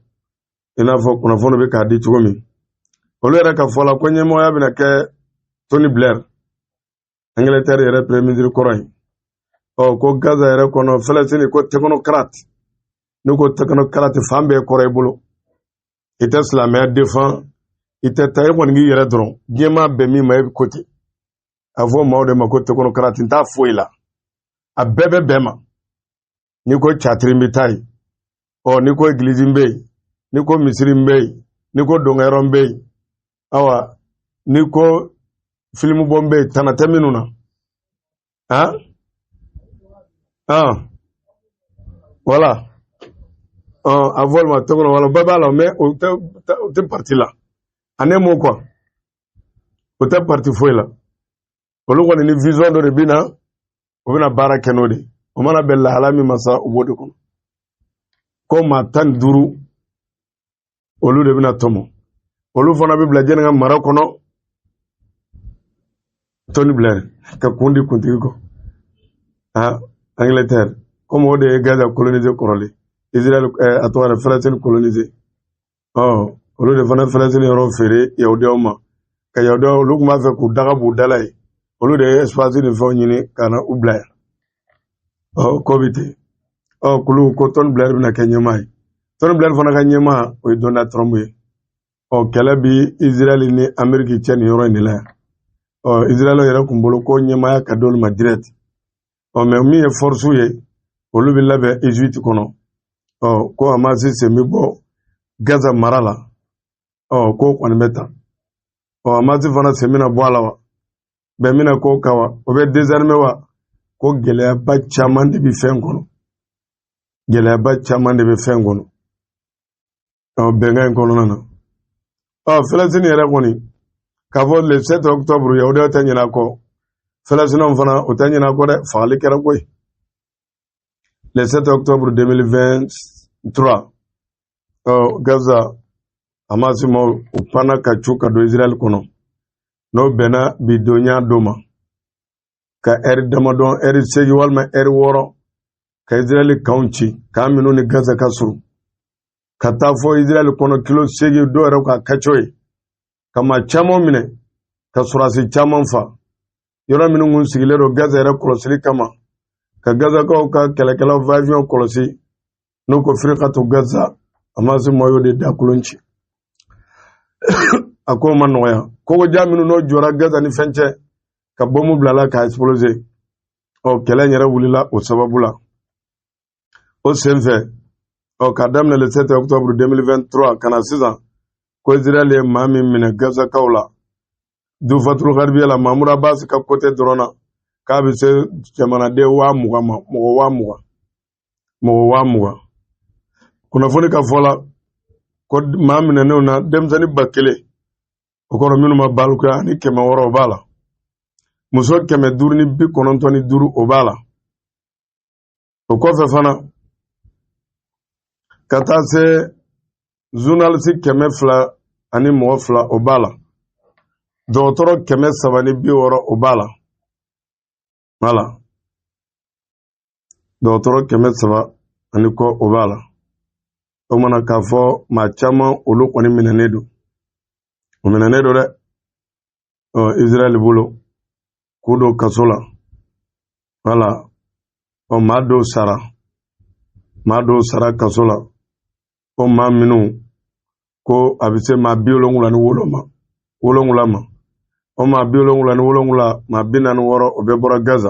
i n'a fɔ kunnafoni bɛ k'a di cogo min olu yɛrɛ ka fɔ la ko ɲɛmɔgɔya bɛna kɛ Tony Blair Angleterre yɛrɛ premier ministre kɔrɔ ye ko Gaza yɛrɛ kɔnɔ Palestine ko technocrate n'u ko technocrate fan bɛɛ kɔrɔ i bolo i tɛ silamɛya défend i tɛ taa i kɔni k'i yɛrɛ dɔrɔn diɲɛmaa bɛɛ min ma i bɛ ko ten a fɔ maaw de ma ko technocrate n t'a foyi la a bɛɛ bɛ bɛɛ ma ni ko catiri bɛ taa yen ni ko église bɛ yen ni ko misiri bɛ yen ni ko dɔnkɛyɔrɔ bɛ yen awa ni ko film bɔ bɛ yen tana tɛ minnu na voilà a vol ma tɔgɔ wala bɛɛ b'a la mais o tɛ parti la ane mo quoi o tɛ parti foyi la olu kɔni ni vision dɔ de bɛ na o bɛna baara kɛ n'o de o mana bɛn lahala min ma sa o b'o de kɔnɔ ko maa 15 olu de bɛna tɔmɔ olu fana bɛ bila jɛnɛ ka mara kɔnɔ Tony Blair ka kun di kuntigi kɔ Angleterre comme o de ye Gaza coloniser kɔrɔlen Israël a tɔgɔ de Palestine coloniser olu de fana Palestine yɔrɔ feere Yahudiyaw ma ka Yahudiyaw olu tun b'a fɛ k'u daga b'u dala ye olu de ye espace ni fɛnw ɲini ka na u bila yan ko bɛ ten kulu ko Tony Blair bɛna kɛ ɲɛmaa ye Tony Blair fana ka ɲɛmaa o ye Donald Trump ye kɛlɛ bi Israël ni Amérique cɛ nin yɔrɔ in de la yan Israël yɛrɛ kun bolo ko ɲɛmaaya ka d'olu ma direct mais min ye force ye olu bɛ labɛn Egypte kɔnɔ ko Hamas sen bɛ bɔ Gaza mara la ko kɔni bɛ tan Hamas fana sen bɛna bɔ a la wa bɛn bɛna ko kan wa o bɛ désarmer wa ko gɛlɛyaba caman de bɛ fɛn kɔnɔ gɛlɛyaba caman de bɛ fɛn kɔnɔ bɛnkan in kɔnɔna na Palestine yɛrɛ kɔni k'a fɔ le 7 octobre Yahudiyaw tɛ ɲinɛ a kɔ Palestiniens fana o tɛ ɲinɛ a kɔ dɛ fagali kɛra koyi le 7 octobre 2023 Gaza Hamas ma o panna ka cu ka don Israël kɔnɔ n'o bɛnna bidonya dɔ ma ka heure damadɔ heure 8 walima heure 6 ka Israël kanw ci k'an minnu ni Gaza ka surun ka taa fɔ Israël kɔnɔ kilo 8 dɔw yɛrɛ ka kɛcogo ye ka maa caman minɛ ka sɔrɔdasi caman fa yɔrɔ minnu kun sigilen don Gaza yɛrɛ kɔlɔsili kama ka Gazakaw ka kɛlɛkɛlaw va avion kɔlɔsi n'o ko firikatu Gaza Hamas ma y'o de dakolon ci a ko ma nɔgɔya kogoja minnu n'o jɔra Gaza ni fɛn cɛ ka bombe bilala ka exploser kɛlɛ yɛrɛ wulila o sababu la o senfɛ ka daminɛ le 7 octobre 2023 kana sisan ko Israël ye maa min minɛ Gazakaw la Dufatul Gharbiya la Mahmoud Abbas ka côté dɔrɔn na k'a bɛ se jamanaden 20,000 ma mɔgɔ 20,000 kunnafoni ka fɔ la ko maa minɛnenw na denmisɛnnin 1000 o kɔrɔ minnu ma balikuya ani 600 o b'a la muso 595 o b'a la o kɔfɛ fana ka taa se journaliste 200 ani mɔgɔ 2 o b'a la dɔgɔtɔrɔ 360 o b'a la voilà dɔgɔtɔrɔ 300 ani kɔ o b'a la o mana k'a fɔ maa caman olu kɔni minɛnen don o minɛnen don dɛ Israël bolo k'u don kaso la voilà maa dɔw sara kaso la o maa minnu ko a bɛ se maa 77 ma o maa 77 maa 46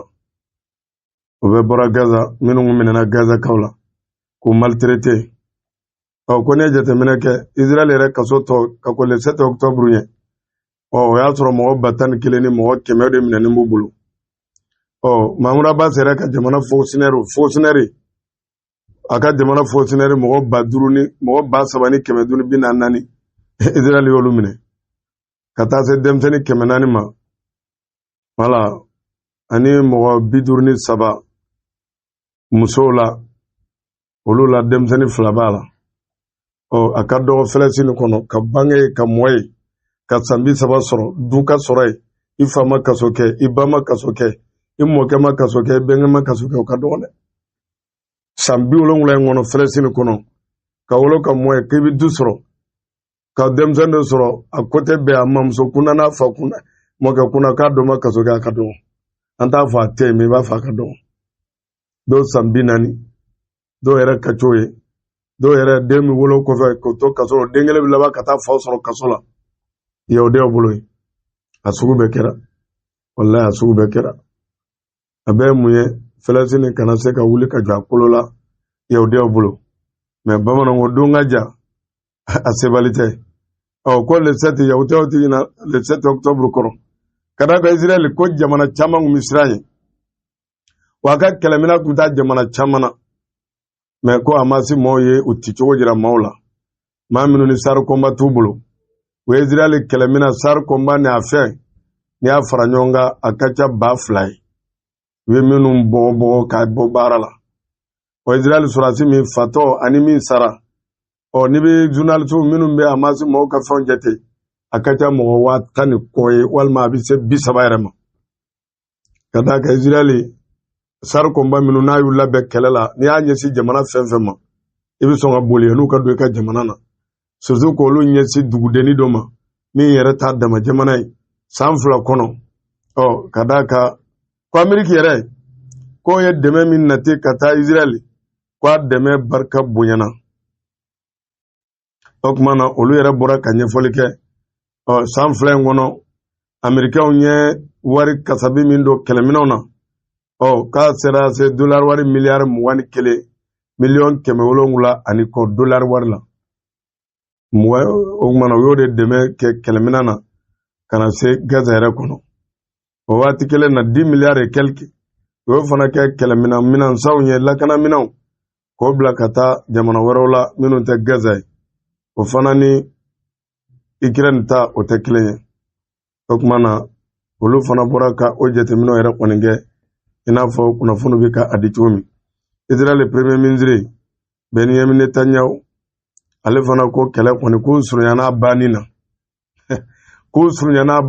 o bɛɛ bɔra Gaza minnu minɛna Gaza kaw la k'u maltraité ko ne jateminɛ kɛ Israël yɛrɛ kaso tɔ ka ko le 7 octobre ɲɛ o y'a sɔrɔ mɔgɔ 11 ni mɔgɔ 100 de minɛnen b'u bolo Mahmoud Abbas yɛrɛ ka jamana fonctionnaire a ka jamana fonctionnaire mɔgɔ 5000 ni mɔgɔ 3540 Israël y'olu minɛ ka taa se denmisɛnnin 400 ma voilà ani mɔgɔ 53 musow la olu la denmisɛnnin 2 b'a la a ka dɔgɔ Palestine kɔnɔ ka bange ka mɔ ye ka san 30 sɔrɔ du ka sɔrɔ ye i fa ma kaso kɛ i ba ma kaso kɛ i mɔkɛ ma kaso kɛ i bɛnkɛ ma kaso kɛ o ka dɔgɔ dɛ san 70 in kɔnɔ Palestine kɔnɔ ka wolo ka mɔ ye k'i bɛ du sɔrɔ ka denmisɛnnin dɔ sɔrɔ a côté bɛɛ a mamuso kunna n'a fa kunna mɔkɛ kunna k'a dɔ ma kaso kɛ a ka dɔgɔ an t'a fɔ a tɛ yen mais i b'a fɔ a ka dɔgɔ dɔw san 40 dɔw yɛrɛ ka c'o ye dɔw yɛrɛ den min wolo kɔfɛ k'o to kaso la den kelen bɛ laban ka taa faw sɔrɔ kaso la yahudiyaw bolo ye a sugu bɛɛ kɛra wallahi a sugu bɛɛ kɛra a bɛɛ mun ye Palestine kana se ka wuli ka jɔ a kolo la yahudiyaw bolo mais bamananw don ka ja a sebali tɛ ko le 7 yahudiyaw tɛ ɲina le 7 octobre kɔrɔ ka da kan Israël ko jamana caman kun bɛ siran ye wa a ka kɛlɛminɛ tun taa jamana caman na mais ko Hamas mɔɔw ye u ti cogo jira maaw la maa minnu ni char combat t'u bolo o ye Israël kɛlɛminɛ char combat ni a fɛn n'i y'a fara ɲɔgɔn kan a ka ca 2000 ye u ye minnu bɔgɔ k'a bɔ baara la o Israël sɔrɔdasi min fatɔ ani min sara n'i bɛ journaliste minnu bɛ Hamas mɔɔw ka fɛnw jate a ka ca mɔgɔ 10 ni kɔ ye walima a bɛ se 30 yɛrɛ ma ka d'a kan Israël char combat minnu n'a y'u labɛn kɛlɛ la n'i y'a ɲɛsin jamana fɛn fɛn ma i bɛ sɔn ka boli n'u ka don i ka jamana na surtout k'olu ɲɛsin dugudenni dɔ ma min yɛrɛ t'a dama jamana ye san 2 kɔnɔ ka d'a kan ko Amérique yɛrɛ k'o ye dɛmɛ min nati ka taa Israël ko a dɛmɛ barika bonyana o tuma na olu yɛrɛ bɔra ka ɲɛfɔli kɛ san 2 in kɔnɔ Américains ye wari kasabi min don kɛlɛminɛw na k'a sera se dollar wari miliyari 21 miliyɔn 700 ani kɔ dollar wari la o kumana u y'o de dɛmɛ kɛ kɛlɛminɛ na ka na se Gaza yɛrɛ kɔnɔ o waati kelen na 10 milliards et quelques u y'o fana kɛ kɛlɛminɛ minɛnsanw ye lakanaminɛnw k'o bila ka taa jamana wɛrɛw la minnu tɛ Gaza ye o fana ni Ukraine ta o tɛ kelen ye o kumana olu fana bɔra ka o jateminɛw yɛrɛ kɔni kɛ i n'a fɔ kunnafoni bɛ ka a di cogo min Israël premier ministre Benjamin Netanyahu ale fana ko kɛlɛ kɔni k'u surunyana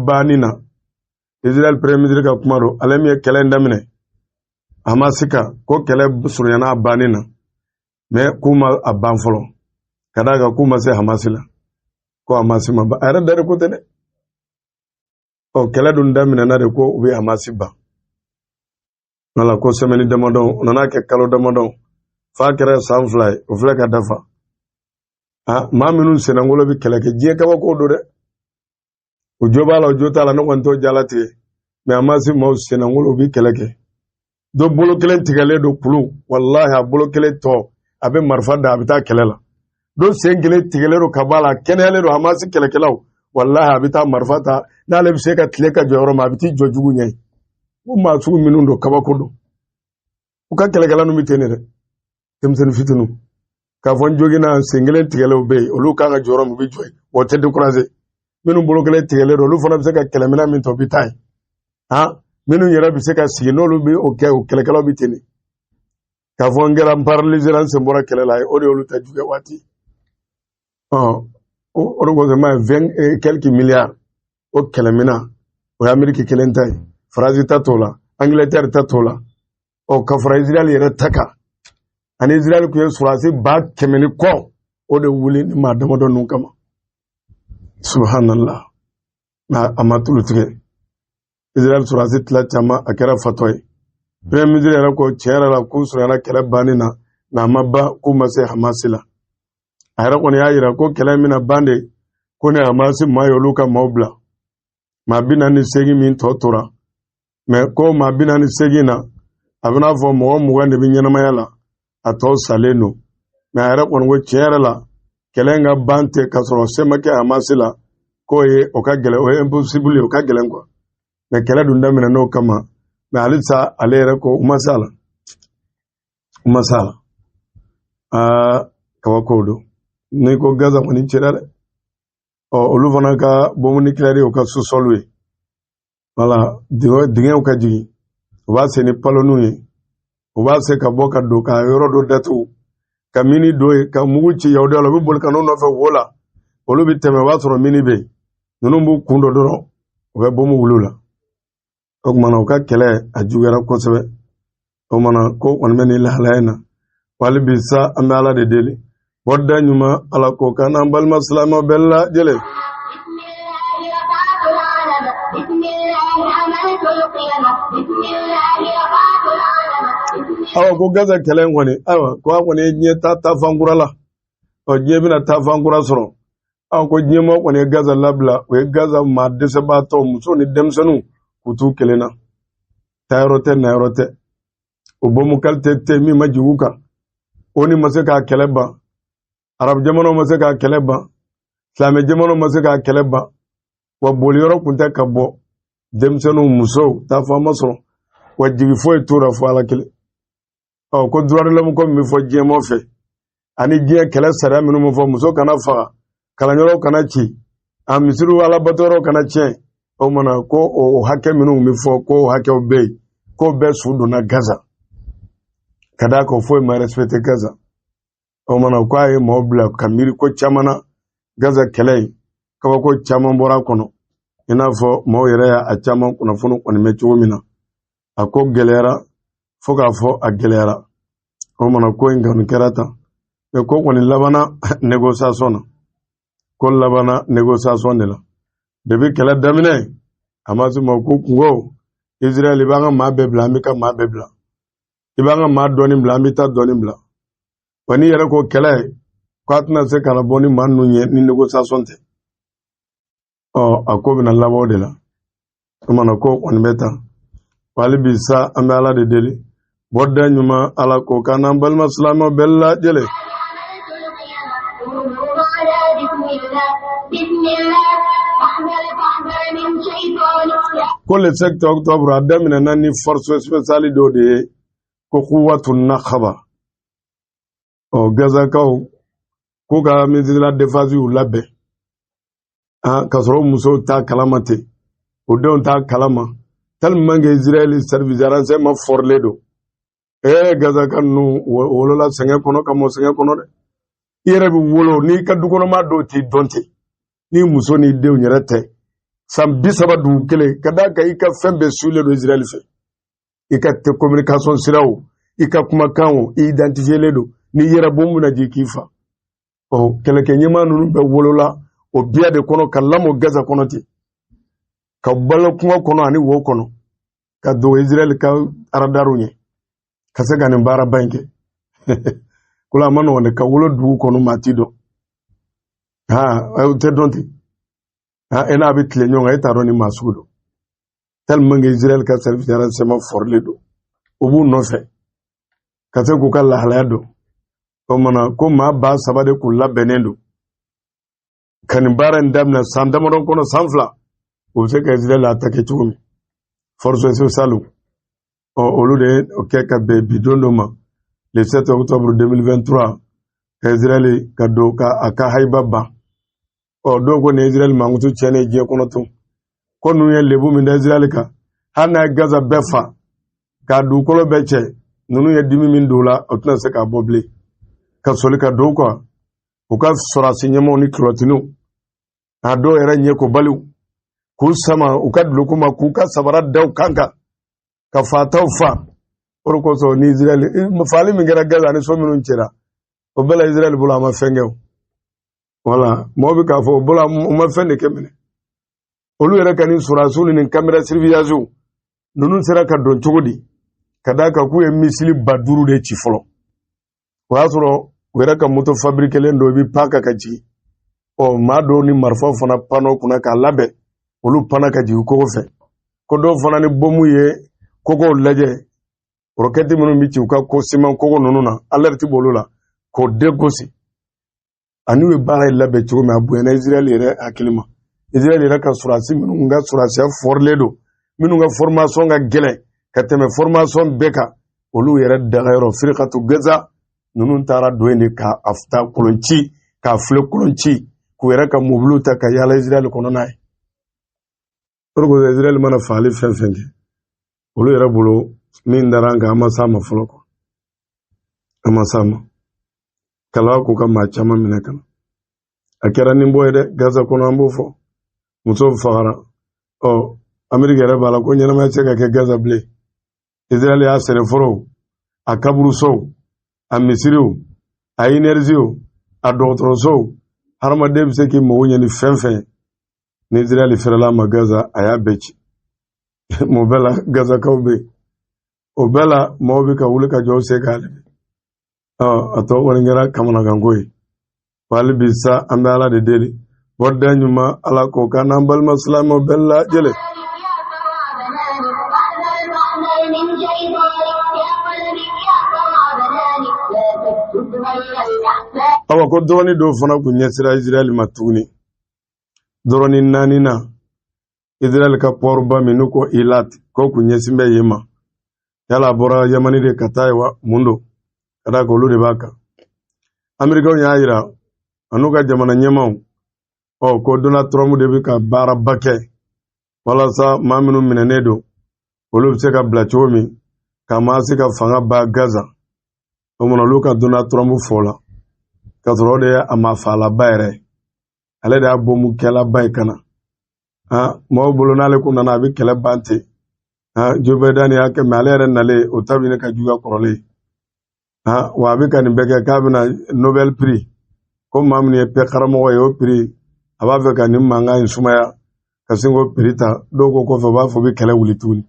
banni na Israël premier ministre ka kuma do ale min ye kɛlɛ in daminɛ Hamas kan ko kɛlɛ surunyana banni na mais k'u ma a ban fɔlɔ ka d'a kan k'u ma se Hamas la ko Hamas ma ban a yɛrɛ dari ko tɛ dɛ kɛlɛ dun daminɛna de ko u bɛ Hamas ban wala ko semaine damadɔ o nana kɛ kalo damadɔ f'a kɛra san 2 ye o filɛ ka dafa maa minnu senangolo bɛ kɛlɛ kɛ diɲɛ kabako do dɛ o jo b'a la o jo t'a la ne kɔni t'o jalatigɛ mais Hamas maaw senangolo bɛ kɛlɛ kɛ dɔ bolo kelen tigɛlen do kulu wallahi a bolo kelen tɔ a bɛ marifa da a bɛ taa kɛlɛ la dɔ sen kelen tigɛlen do ka b'a la kɛnɛyalen do Hamas kɛlɛkɛlaw wallahi a bɛ taa marifa ta n'ale bɛ se ka tile ka jɔ yɔrɔ ma a bɛ t'i jɔ jugu ɲɛ o maa sugu minnu do kabako do u ka kɛlɛkɛla ninnu bɛ ten de dɛ denmisɛnnin fitininw k'a fɔ n jogina sen kelen tigɛlenw bɛ yen olu kan ka jɔ yɔrɔ min u bɛ jɔ yen wa o tɛ décourager minnu bolo kelen tigɛlen do olu fana bɛ se ka kɛlɛminɛ min tɔ u bɛ taa yen minnu yɛrɛ bɛ se ka sigi n'olu bɛ o kɛ o kɛlɛkɛlaw bɛ ten de ka fɔ n kɛra paralyser an sen bɔra kɛlɛ la o de y'olu ta juguya waati o de kosɔn ma 20 quelques milliards o kɛlɛmina o ye Amérique kelen ta ye France ta t'o la Angleterre ta t'o la ka fara Israël yɛrɛ ta kan ani Israël kun ye surasi 100,000 ni kɔ o de wuli ni maa damadɔ ninnu kama subhanallah a ma tulu tigɛ Israël surasi tila caman a kɛra fatɔ ye premier ministre yɛrɛ ko tiɲɛ yɛrɛ la k'u sɔrɔla kɛlɛ banni na mais a ma ban k'u ma se Hamas la a yɛrɛ kɔni y'a jira ko kɛlɛ mina ban de ko ni Hamas maa ye olu ka maaw bila maa 48 min tɔ tora mais ko maa 48 na a bɛna fɔ mɔgɔ 20 de bɛ ɲɛnamaya la a tɔ salen don mais a yɛrɛ kɔni ko tiɲɛ yɛrɛ la kɛlɛ in ka ban tɛ ka sɔrɔ se ma kɛ Hamas la k'o ye o ka gɛlɛn o ye impossible o ka gɛlɛn quoi mais kɛlɛ dun daminɛ n'o kama mais halisa ale yɛrɛ ko u ma se a la kabako don n'i ko Gaza kɔni cira dɛ olu fana ka bombe nucléaire ye u ka sous-sol ye voilà dingɛw ka jigin u b'a se ni palonniw ye u b'a se ka bɔ ka don ka yɔrɔ dɔ datugu ka mini don ye ka mugu ci yaw la u bɛ boli ka n'u nɔfɛ wo la olu bɛ tɛmɛ o b'a sɔrɔ mini bɛ yen ninnu b'u kun dɔ dɔrɔn u bɛ bombe wuli u la o kumana u ka kɛlɛ a juguyara kosɛbɛ o kumana ko kɔni bɛ nin lahalaya in na wali bi sa an bɛ Ala de deli bɔda ɲuman Ala k'o kan n'an balima silamɛw bɛɛ lajɛlen awa ko Gaza kɛlɛ in kɔni ayiwa ko a kɔni ye diɲɛ ta fankura la diɲɛ bɛna ta fankura sɔrɔ aw ko diɲɛ ma kɔni ye Gaza labila o ye Gaza maa dɛsɛbaatɔ muso ni denmisɛnninw k'u t'u kelen na taa yɔrɔ tɛ na yɔrɔ tɛ o bombe qualité tɛ min ma jigin u kan o ni ma se k'a kɛlɛ ban arabu jamanaw ma se k'a kɛlɛ ban silamɛ jamanaw ma se k'a kɛlɛ ban wa boli yɔrɔ kun tɛ ka bɔ denmisɛnninw musow taa fɔ a ma sɔrɔ wa jigi foyi tora fɔ Ala kelen ko droit de l'homme ko min bɛ fɔ diɲɛ fɛ ani diɲɛ kɛlɛ sariya minnu bɛ fɔ muso kana faga kalanyɔrɔw kana ci a misiriw alabatɔyɔrɔw kana tiɲɛ o mana ko o hakɛ minnu bɛ fɔ ko o hakɛw bɛ yen ko bɛɛ su donna Gaza ka d'a kan foyi ma respecté Gaza o mana ko a ye maaw bila ka miiri ko caman na Gaza kɛlɛ in kabako caman bɔra a kɔnɔ i n'a fɔ maaw yɛrɛ y'a caman kunnafoni kɔni mɛn cogo min na a ko gɛlɛyara fo k'a fɔ a gɛlɛyara o mana ko in kɔni kɛra tan mais ko kɔni labana négociation na ko labana négociation de la depuis kɛlɛ daminɛ Hamas ma ko kungo Israël i b'an ka maa bɛɛ bila an bɛ ka maa bɛɛ bila i b'an ka maa dɔɔni bila an bɛ taa dɔɔni bila wa n'i yɛrɛ ko kɛlɛ ko a tɛna se ka na bɔ ni maa ninnu ye ni négociation tɛ a ko bɛna laban o de la o mana ko kɔni bɛ tan wali bi sa an bɛ Ala de deli bɔda ɲuman Ala k'o kan n'an balima silamɛw bɛɛ lajɛlen ko le 7 octobre a daminɛna ni force spéciale dɔ de ye ko quwwatu nakhaba Gazakaw k'u ka ministre de la défense y'u labɛn ka sɔrɔ musow t'a kalama ten o denw t'a kalama tellement que Israël service renseignement forlé don Gazaka ninnu wolola sɛgɛn kɔnɔ ka mɔ sɛgɛn kɔnɔ dɛ i yɛrɛ bɛ wolo n'i ka dukɔnɔmaa dɔw t'i dɔn ten ni muso ni denw yɛrɛ tɛ san 30 dugu kelen ka d'a kan i ka fɛn bɛɛ suilen don Israël fɛ i ka communication siraw i ka kumakanw i identifielen don n'i yɛrɛ bon bɛna jigin k'i fa kɛlɛkɛ ɲɛmaa ninnu bɛɛ wolola o biya de kɔnɔ ka lamɔ Gaza kɔnɔ ten ka balo kungo kɔnɔ ani wo kɔnɔ ka dogo Israël ka radaru ɲɛ ka se ka nin baara ba in kɛ kula ma nɔgɔn dɛ ka wolo dugu kɔnɔ maa ti dɔn o tɛ dɔn ten e n'a bɛ tile ɲɔgɔn kan e t'a dɔn ni maa sugu don tellement que Israël ka service de renseignement forlé don o b'u nɔfɛ ka se k'u ka lahalaya dɔn o mana ko maa 3,000 de k'u labɛnnen don ka nin baara in daminɛ san damadɔ kɔnɔ san 2 u bɛ se ka Israël attaquer cogo min force spéciale olu de kɛ ka bɛn bi don dɔ ma le 7 octobre 2023 ka Israël ka don ka a ka haiba ban dɔw ko ni Israël mankutu tiɲɛnen diɲɛ kɔnɔ tun ko ninnu ye lebu min da Israël kan hali n'a ye Gaza bɛɛ fa k'a dugukolo bɛɛ cɛ nunu ye dimi min don la o tɛna se k'a bɔ bilen ka soli ka don quoi u ka sɔrɔsi ɲɛmaw ni kilɔtiniw a dɔw yɛrɛ ɲɛ ko baliw k'u sama u ka duloki ma k'u ka sabara da u kan ka fataw fa o de kosɔn ni Israël faali min kɛra Gaza ni so minnu cɛra o bɛɛ la Israël bolo a ma fɛn kɛ o voilà mɔgɔ bɛ k'a fɔ o bolo u ma fɛn de kɛ minɛ olu yɛrɛ ka ni sɔrɔsiw ni caméra surveillance ninnu sera ka don cogo di ka d'a kan k'u ye misili 5000 de ci fɔlɔ o y'a sɔrɔ u yɛrɛ ka moto fabriquelen dɔ i bɛ pan ka jigin maa dɔw ni marifaw fana panna kunna k'a labɛn olu panna ka jigin kogo fɛ ko dɔw fana ni bomu ye kogow lajɛ rokɛti minnu bɛ ci u ka ko siman kogo ninnu na alerte b'olu la k'o dégosi ani u ye baara in labɛn cogo min a bonyana Israël yɛrɛ hakili ma Israël yɛrɛ ka sɔrɔsi minnu ka sɔrɔsiya fɔrilen don minnu ka formation ka gɛlɛn ka tɛmɛ formation bɛɛ kan olu yɛrɛ dagayɔrɔ firikatu Gaza ninnu taara don yen de k'a ta kolonci k'a filɛ kolonci k'u yɛrɛ ka mobiliw ta ka yaala Israël kɔnɔ n'a ye o de kosɔn Israël mana faali fɛn fɛn kɛ olu yɛrɛ bolo min dara an kan an ma s'a ma fɔlɔ quoi an ma s'a ma kalawa k'u ka maa caman minɛ ka na a kɛra nin bɔ ye dɛ Gaza kɔnɔ an b'o fɔ musow fagara Amérique yɛrɛ b'a la ko ɲɛnamaya tɛ se ka kɛ Gaza bilen Israël y'a sɛnɛforow a kaburusow a misiriw a énergiw a dɔgɔtɔrɔsow hadamaden bɛ se k'i mago ɲɛ ni fɛn fɛn ni Israël fɛrɛla ma Gaza a y'a bɛɛ ci o bɛɛ la Gazakaw bɛ yen o bɛɛ la mɔgɔw bɛ ka wuli ka jɔ sen k'ale a tɔ kɔni kɛra kamanaganko ye hali bi sa an bɛ Ala de deli wada ɲuman Ala k'o kan n'an balima silamɛw bɛɛ lajɛlen awa ko dɔrɔni dɔw fana kun ɲɛsira Israël ma tuguni dɔrɔni 4 na Israël ka pɔrɔba min n'u ko Eilat ko kun ɲɛsin bɛ yen ma yala a bɔra Yamani de ka taa ye wa mun don ka d'a kan olu de b'a kan Amerikɛnw y'a jira a n'u ka jamana ɲɛmaw ko Donald Trump de bɛ ka baaraba kɛ walasa maa minnu minɛnen don olu bɛ se ka bila cogo min ka maa se ka fanga ba Gaza o mana olu ka Donald Trump fɔ la ka sɔrɔ o de ye a mafaalaba yɛrɛ ale de y'a bomu kɛlaba ye ka na mɔgɔw bolo n'ale ko nana a bɛ kɛlɛ ban ten Joe Biden y'a kɛ mais ale yɛrɛ nalen o ta bɛ ɲini ka juguya kɔrɔlen wa a bɛ ka nin bɛɛ kɛ k'a bɛna Nobel prix ko maa min ye paix karamɔgɔ ye o prix a b'a fɛ ka nin mankan in sumaya ka sin k'o prix ta dɔw ko kɔfɛ u b'a fɔ u bɛ kɛlɛ wuli tuguni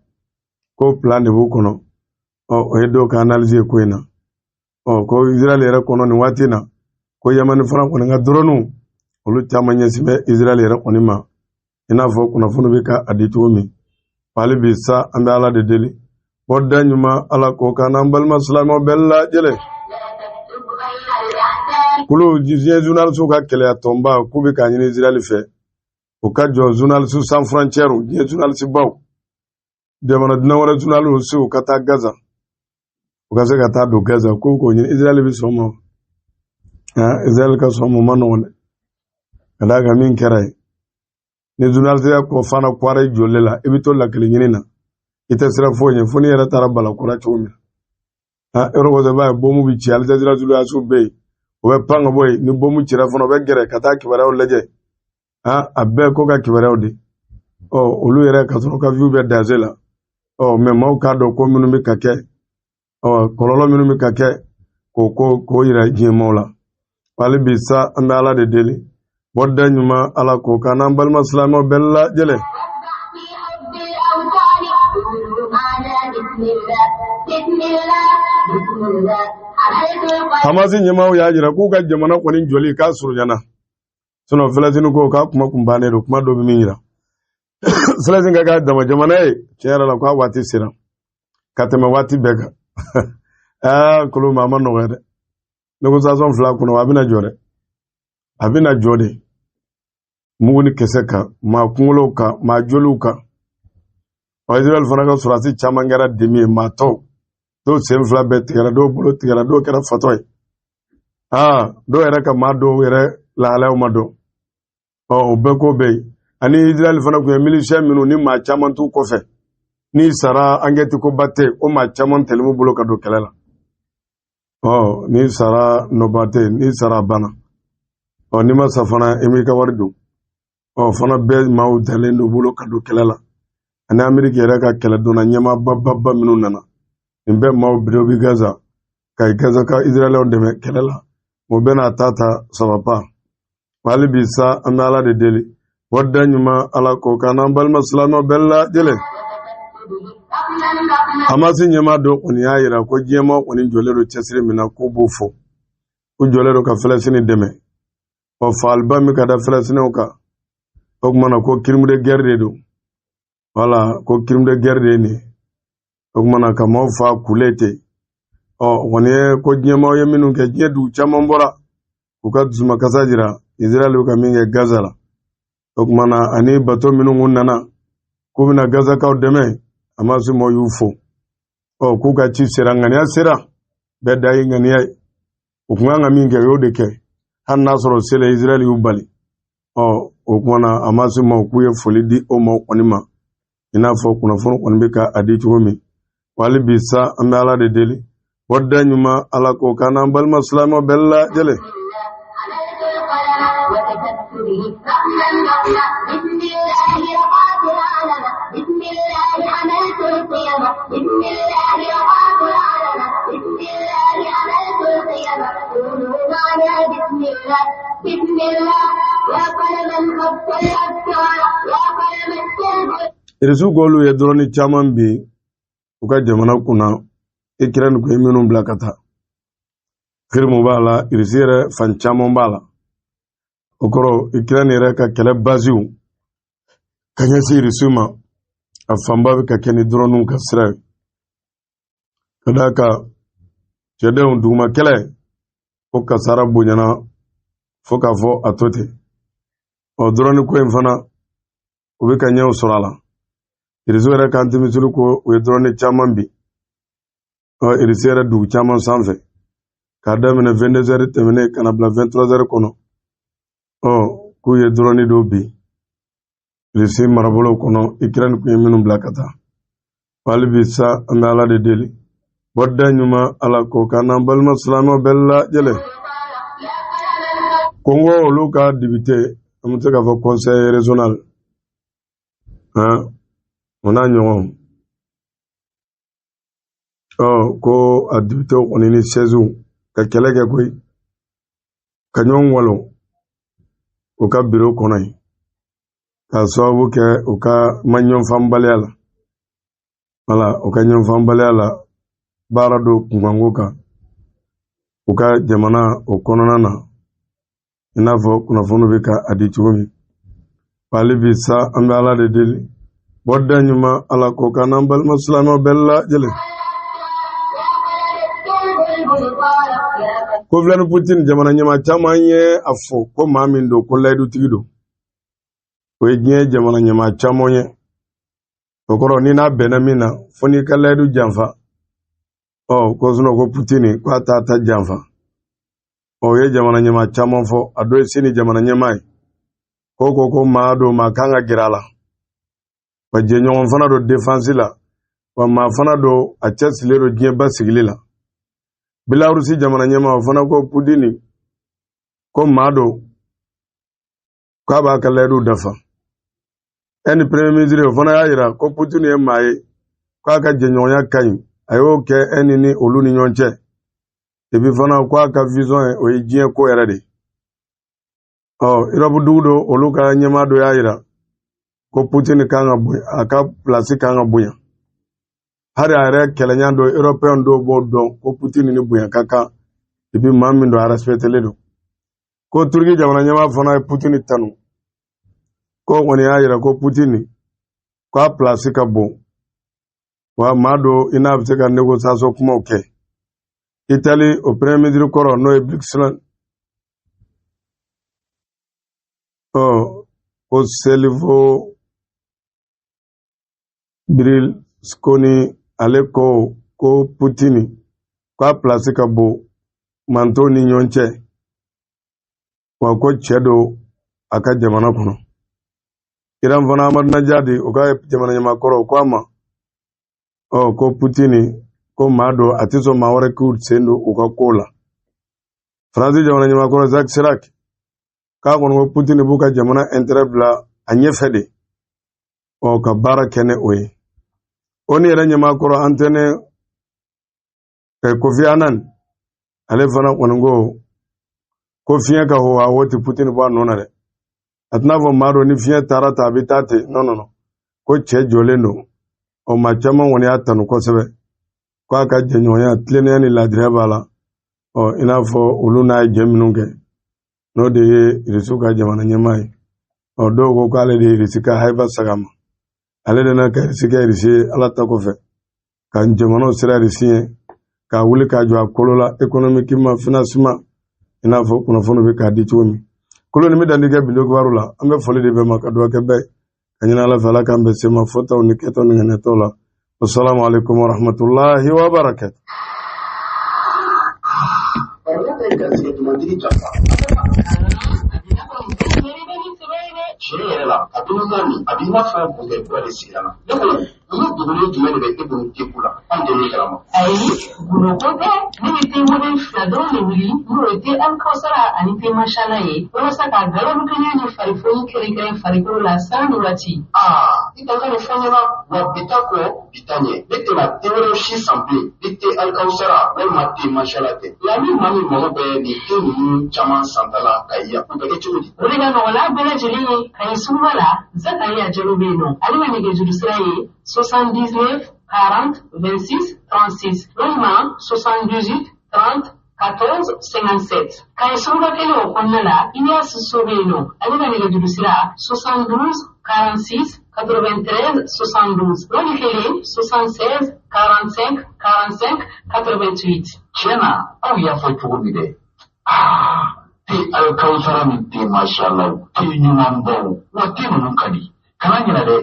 ko plan de b'u kɔnɔ o ye dɔw ka analyse ye ko in na ko Israël yɛrɛ kɔnɔ nin waati in na ko Yamani fana kɔni ka drone olu caman ɲɛsin bɛ Israël yɛrɛ kɔni ma i n'a fɔ kunnafoni bɛ ka a di cogo min hali bi sa an bɛ Ala de deli wada ɲuman Ala k'o kan n'an balima silamɛw bɛɛ lajɛlen kulu diɲɛ journaliste ka kɛlɛya tɔnba k'u bɛ k'a ɲini Israël fɛ u ka jɔ journaliste sans frontières diɲɛ journaliste baw jamana dunan wɛrɛ journaliste u ka taa Gaza u ka se ka taa don Gaza k'u k'o ɲini Israël bɛ sɔn ma Israël ka sɔn ma ma nɔgɔn dɛ ka d'a kan min kɛra ye ni journaliste ya ko fana kwara jɔlen la i bɛ to lakile ɲini na i tɛ sira foyi ɲɛ fo ni yɛrɛ taara balakura cogo min yɔrɔ kosɛbɛ b'a ye bomu bɛ ci Al Jazeera journaliste bɛ yen u bɛ pan ka bɔ yen ni bomu cira fana u bɛ gɛrɛ ka taa kibaruyaw lajɛ a bɛɛ ko ka kibaruyaw de olu yɛrɛ ka sɔrɔ ka view bɛ daze la mais maaw k'a dɔn ko minnu bɛ ka kɛ kɔlɔlɔ minnu bɛ ka kɛ k'o yira diɲɛmaw la hali bi sa an bɛ Ala de deli wada ɲuman Ala k'o kan n'an balima silamɛw bɛɛ lajɛlen Hamasi ɲɛmaaw y'a jira k'u ka jamana kɔni jɔli k'a surunyana sinon Falasini ko k'a kuma kun bannen don kuma dɔ bɛ min jira Falasini ka k'a dama jamana ye tiɲɛ yɛrɛ la k'a waati sera ka tɛmɛ waati bɛɛ kan kolo ma a ma nɔgɔya dɛ négociation 2 kɔnɔ a bɛna jɔ dɛ a bɛna jɔ de mugu ni kisɛ kan maa kunkolow kan maa joliw kan Israël fana ka sɔrɔdasi caman kɛra demi ye maa tɔw dɔw sen 2 bɛɛ tigɛra dɔw bolo tigɛra dɔw kɛra fatɔ ye dɔw yɛrɛ ka maa dɔw yɛrɛ lahalayaw ma dɔn o bɛɛ ko bɛ yen ani Israël fana kun ye milicien minnu ni maa caman t'u kɔfɛ ni sara angeti ko batte o ma caman telimu bolo ka do kɛlɛ la ni sara no batte ni sara bana ni ma safana emi ka wari do fana bɛɛ maaw dalen do bolo ka do kɛlɛ la ani Ameriki yɛrɛ ka kɛlɛ donna ɲɛma bababa minnu nana nin bɛɛ maaw bido bi Gaza ka Gaza ka Israɛlɛw dɛmɛ kɛlɛ la o bɛna ta sababa wali bi sa an bɛ Ala de deli wadda ɲuman Ala ko kana balima silamɛw bɛɛ lajɛlen Hamasi ɲɛma dɔ kɔni y'a yira ko diɲɛma kɔni jɔlen do cɛsiri min na k'u b'o fɔ u jɔlen do ka Falasini dɛmɛ faaliba min ka da Falasiniw kan o kumana ko crime de guerre de do wala ko crime de guerre de ni o kumana ka maaw fa kule ten kɔni ye ko diɲɛmaw ye minnu kɛ diɲɛ dugu caman bɔra u ka dusumakasa jira Israɛl bɛ ka min kɛ Gaza la o kumana ani bato minnu kun nana k'u bɛna Gazakaw dɛmɛ Hamasi mɔgɔw y'u fo k'u ka ci sera ŋaniya sera bɛɛ da ye ŋaniya ye u kun kan ka min kɛ o y'o de kɛ hali n'a sɔrɔ sele Israɛl y'u bali o kumana Hamasi mɔgɔw k'u ye foli di o mɔgɔw kɔni ma i n'a fɔ kunnafoni kɔni bɛ ka a di cogo min wali bi sa an bɛ Ala de deli wadda ɲuman Ala ko kana an balima silamɛw bɛɛ lajɛlen Irisu golu ye drone caman bi u ka jamana kunna Ukraine ko minnu bila ka taa firmu b'a la Irisi yɛrɛ fan caman b'a la o kɔrɔ Ukraine yɛrɛ ka kɛlɛ baziw ka ɲɛsin Irisi ma a fanba bɛ ka kɛ ni drone ka sira ye ka d'a kan cɛdenw duguma kɛlɛ o kasara bonyana fo k'a fɔ a to ten drone ko in fana u bɛ ka ɲɛw sɔrɔ a la Irisi yɛrɛ kan timisiri ko u ye drone caman bi Irisi yɛrɛ dugu caman sanfɛ k'a daminɛ 22 heures tɛmɛnen ka na bila 23 heures kɔnɔ k'u ye drone dɔw bi Irisi marabolow kɔnɔ Ukraine kun ye minnu bila ka taa hali bi sa an bɛ Ala de deli wadda ɲuman Ala ko kana an balima silamɛw bɛɛ lajɛlen Congo olu ka député an bɛ se k'a fɔ conseil régional o n'a ɲɔgɔn ko a député kɔni ni sièges ka kɛlɛ kɛ koyi ka ɲɔgɔn walo u ka bureau kɔnɔ yen k'a sababu kɛ u ka ma ɲɔgɔnfaamubaliya la wala u ka ɲɔgɔnfaamubaliya la baara dɔ kunkanko kan u ka jamana o kɔnɔna na i n'a fɔ kunnafoni bɛ ka a di cogo min hali bi sa an bɛ Ala de deli wadda ɲuman Ala ko kana an balima silamɛw bɛɛ lajɛlen ko Vladimir Putin jamana ɲɛmaa caman ye a fɔ ko maa min don ko layidutigi don o ye diɲɛ jamana ɲɛmaa caman ye o kɔrɔ ni n'a bɛnna min na fo n'i ka layidu janfa ko ko Putin ko a t'a ta janfa o ye jamana ɲɛmaa caman fɔ a dɔ ye sini jamana ɲɛmaa ye ko maa don maa kan ka gɛrɛ a la wa jɛɲɔgɔn fana don défense la wa maa fana don a cɛsirilen don diɲɛ basigili la Belarusi jamana ɲɛmaa o fana ko Putin ko maa don k'a b'a ka layidu dafa ni premier ministre o fana y'a jira ko Putin ye maa ye k'a ka jɛɲɔgɔnya ka ɲi a y'o kɛ ni olu ni ɲɔgɔn cɛ et puis fana k'a ka vision ye o ye diɲɛ ko yɛrɛ de Europe dugu dɔ olu ka ɲɛmaa dɔ y'a jira ko Putin kan ka bonya a ka place kan ka bonya hari a yɛrɛ kɛlɛɲan dɔ européen dɔw b'o dɔn ko Putin ni bonya ka kan et puis maa min don a respectelen don ko Turki jamana ɲɛmaa fana ye Putin tanu ko kɔni y'a jira ko Putin ko a place ka bon wa maa dɔ i n'a bɛ se ka négociation kumaw kɛ Italie o premier ministre kɔrɔ n'o ye Bruxelles ko Silvio Berlusconi ale ko Putin ko a place ka bon manto ni ɲɔgɔn cɛ wa ko cɛ do a ka jamana kɔnɔ Iran fana Ahmadinejad o ka jamana ɲɛmaa kɔrɔ o ko a ma ko Putini ko mado atizo maware ku sendo ukakola Fransi jamana nyama ko Jacques Chirac ka ko Putini buka jamana intérêt bla anyefede o ka bara kene oyi oni era nyama ko antene Kofi Annan ale fana kongo ko fiye ka ho awoti Putini ba nona de atna vo mado ni fiye tarata habitate no ko che joleno o machama woni atanu ko sebe ko aka jenyo ya tlene ni la dreba o inafo uluna jeminunge no de irisuka jamana nyamai o dogo ko ale de irisika haiba sagama ale de na ka irisika irisi ala ta ko fe kan jamano sira irisi ka wuli ka jo akolola economiquement financement inafo kuna fono be ka di chomi koloni mi dandiga bindo ko warula ambe foli de be makadwa ke be kanyina la fala kan be sema fota on keto ngene tola assalamu alaikum wa rahmatullahi wa barakatuh Shirya la abin zani abin na fa ku ga kwari sigana da ko mu dubu ne da ke bu ke kula an da ne karama ai guno ko be ni te wuri fado ne wuri mu te an kausara ani te mashala ye ko saka garan kan ne farfo kire farko la sanu rati ita kan fanya na wa bitako bitanye dete la teoro shi sample dete al kausara wal mate mashala te la mi mami mo be ni te ni chama santala kayya ku ga ke chudi wuri ga wala bele jili kai sumala zakariya jarubeno alima ne ge judusraye 79 40 26 36 Longman 78 30 14 57 kai sumba kele okonnala Ilyas Sobeno alima ne ge judusra 72 46 93 72 Loni kele 76 45 45 88 Chena au ya foi chugumide te alkausara min te mashallah te nyuman bawo wa te mun kadi kana nyina de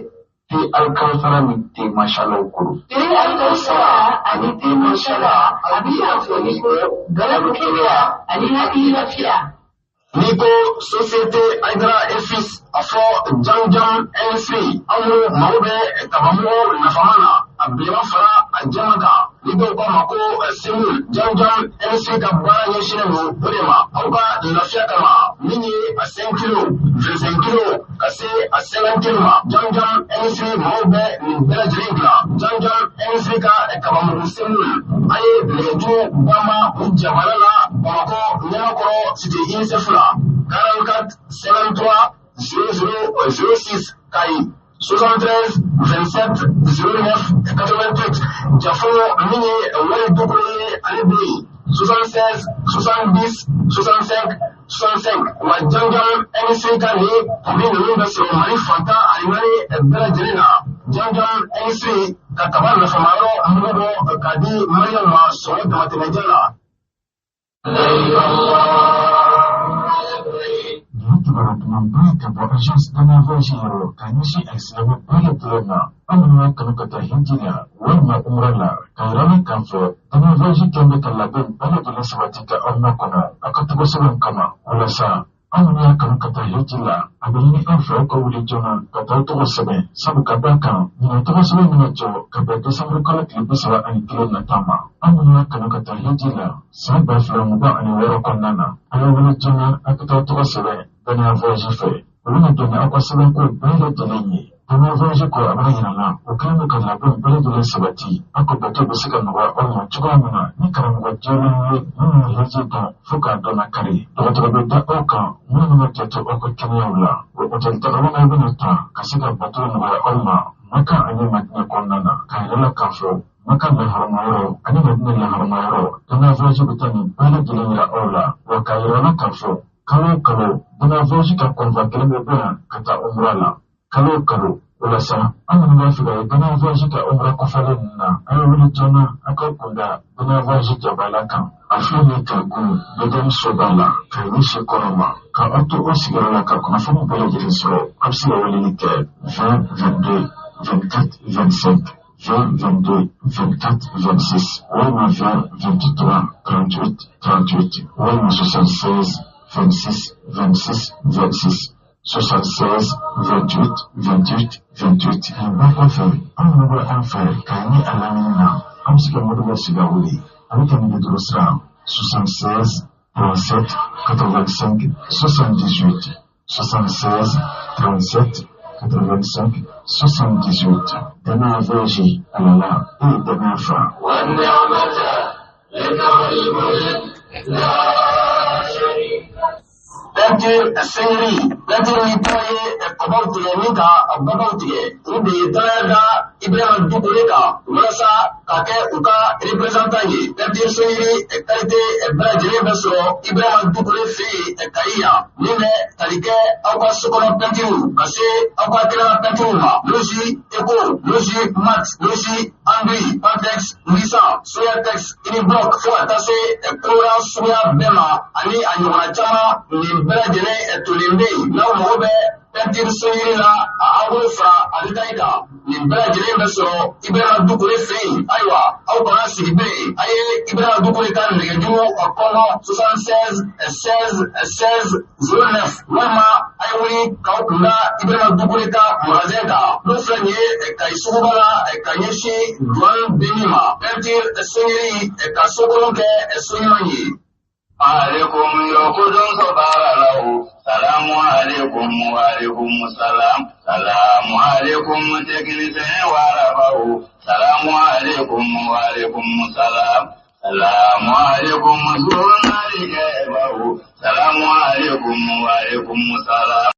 te alkausara min te mashallah kuru te alkausara ani te mashallah abi afoni ko galabu kiriya ani hadi lafiya Nico Société Hydra Fils afo Jangjang NC amu maube tabamu nafamana abima fara ajamada Nico kwa mako simul Jangjang NC kabara yeshinu burema auka lafiya kama mini a 5 kilo 25 kilo kase a 7 kilo Jangjang NC maube ni bela jringla Jangjang NC ka kabamu simul aye leju bama ujabalala bamako nyakoro site insefula 44 73 00 06 Kai 73 27 09 88 Jafo Mini Wale Dukule Alibri 76 70 65 65 Wajangjang NC Kani Kubini Nunda Siro Mari Fanta Alimani Bela Jelina Jangjang NC Kataban Nafamaro Mugo Kadi Mariama Soye Damatinajala agence d'anavagiro kanisi aislamu pale tulona amna kanukata hinjina wama umrala kairana kanfo anavaji kembe kalabin pale tula sabatika orna kono akatubo saban kama ulasa amna kanukata hinjila abini anfo ko wuli jona kata to sabe sabu kabaka ni to sabe ni jo kabaka sabu kala klipi sawa ani kilo na tama amna kanukata hinjila sabu flamu ba ani wero konana ala wuli jona akata to sabe dana voji fe wani da na akwai sabon ko bala da lenye dana voji ko abana na o kan ka labin bala da sabati aka bato da suka nawa wannan tuba mana ni karam ga jona mun yaje da fuka da na kare da ta da oka mun na ta to ko kanyawla ko ta ta wannan bana ta kasika bato na wannan maka ani matna konnana kai la kafo maka da harmayro ani da harmayro dana voji bitani bala da lenye ola wa kai la kafo kalo dana voji ka konvakele bena kata umrala kalo ulasa an na figa dana voji ka umra kofale na ayo wili jona akakunda dana voji ka balaka afuni ka gu bedan sobala ka nishi koroma ka ato osigala ka kuna famu bala jiriso apsi wali ni ke 20 22 24 25 20 22 24 26 wama 20 23 38 38 wama 76 26, 26, 26. 76 28 28 28 Bakwafe Amadou Anfer Kani Alamina Amsika Modou Sigaouli avec un numéro 76 37 85 78 76 37 85 78 Dana Vergi Alala et Dana Fa Peinture Sengri, peinture Nipoye, Kobautige, Nika, Babautige, Ubi, Talaga, Ibrahim Dukuleka, Murasa, Kake, Uka, représentant, peinture Sengri, Qualité, Bradley Besso, Ibrahim Dukule Fi, Kaia, Nime, Talike, Awa Sokolo Peinture, Kase, Awa Kela Peinture, Logi, Eko, Logi, Mat, Logi, Angri, Pantex, Nisa, Soyatex, Iniblock, Fuatase, Kora, Soya, Bema, Ani, Anyona Chama, Nimbele, Tulimbe, now Mobe, Pentir Soyina, Awufa, Alitaida, Nimbele Besso, Ibera Dukule Free, Aiwa, Aukana Sibe, Aye, Ibera Dukule Kan, Redu, Okono, 76, 16, 09, Mama, Iwi, Kaukuna, Ibera Dukuleka, Murazeta, Nufranye, Kaisubala, Kanyeshi, Duan Benima, Pentir Soyiri, Kasokoloke, Soyimani. Alaikum yokudun sabara lahu. Salamu alaikum wa alaikum salam. Salamu alaikum tekinise wa rabahu. Salamu alaikum wa alaikum salam. Salamu alaikum zurna likebahu. Salamu alaikum wa alaikum salam.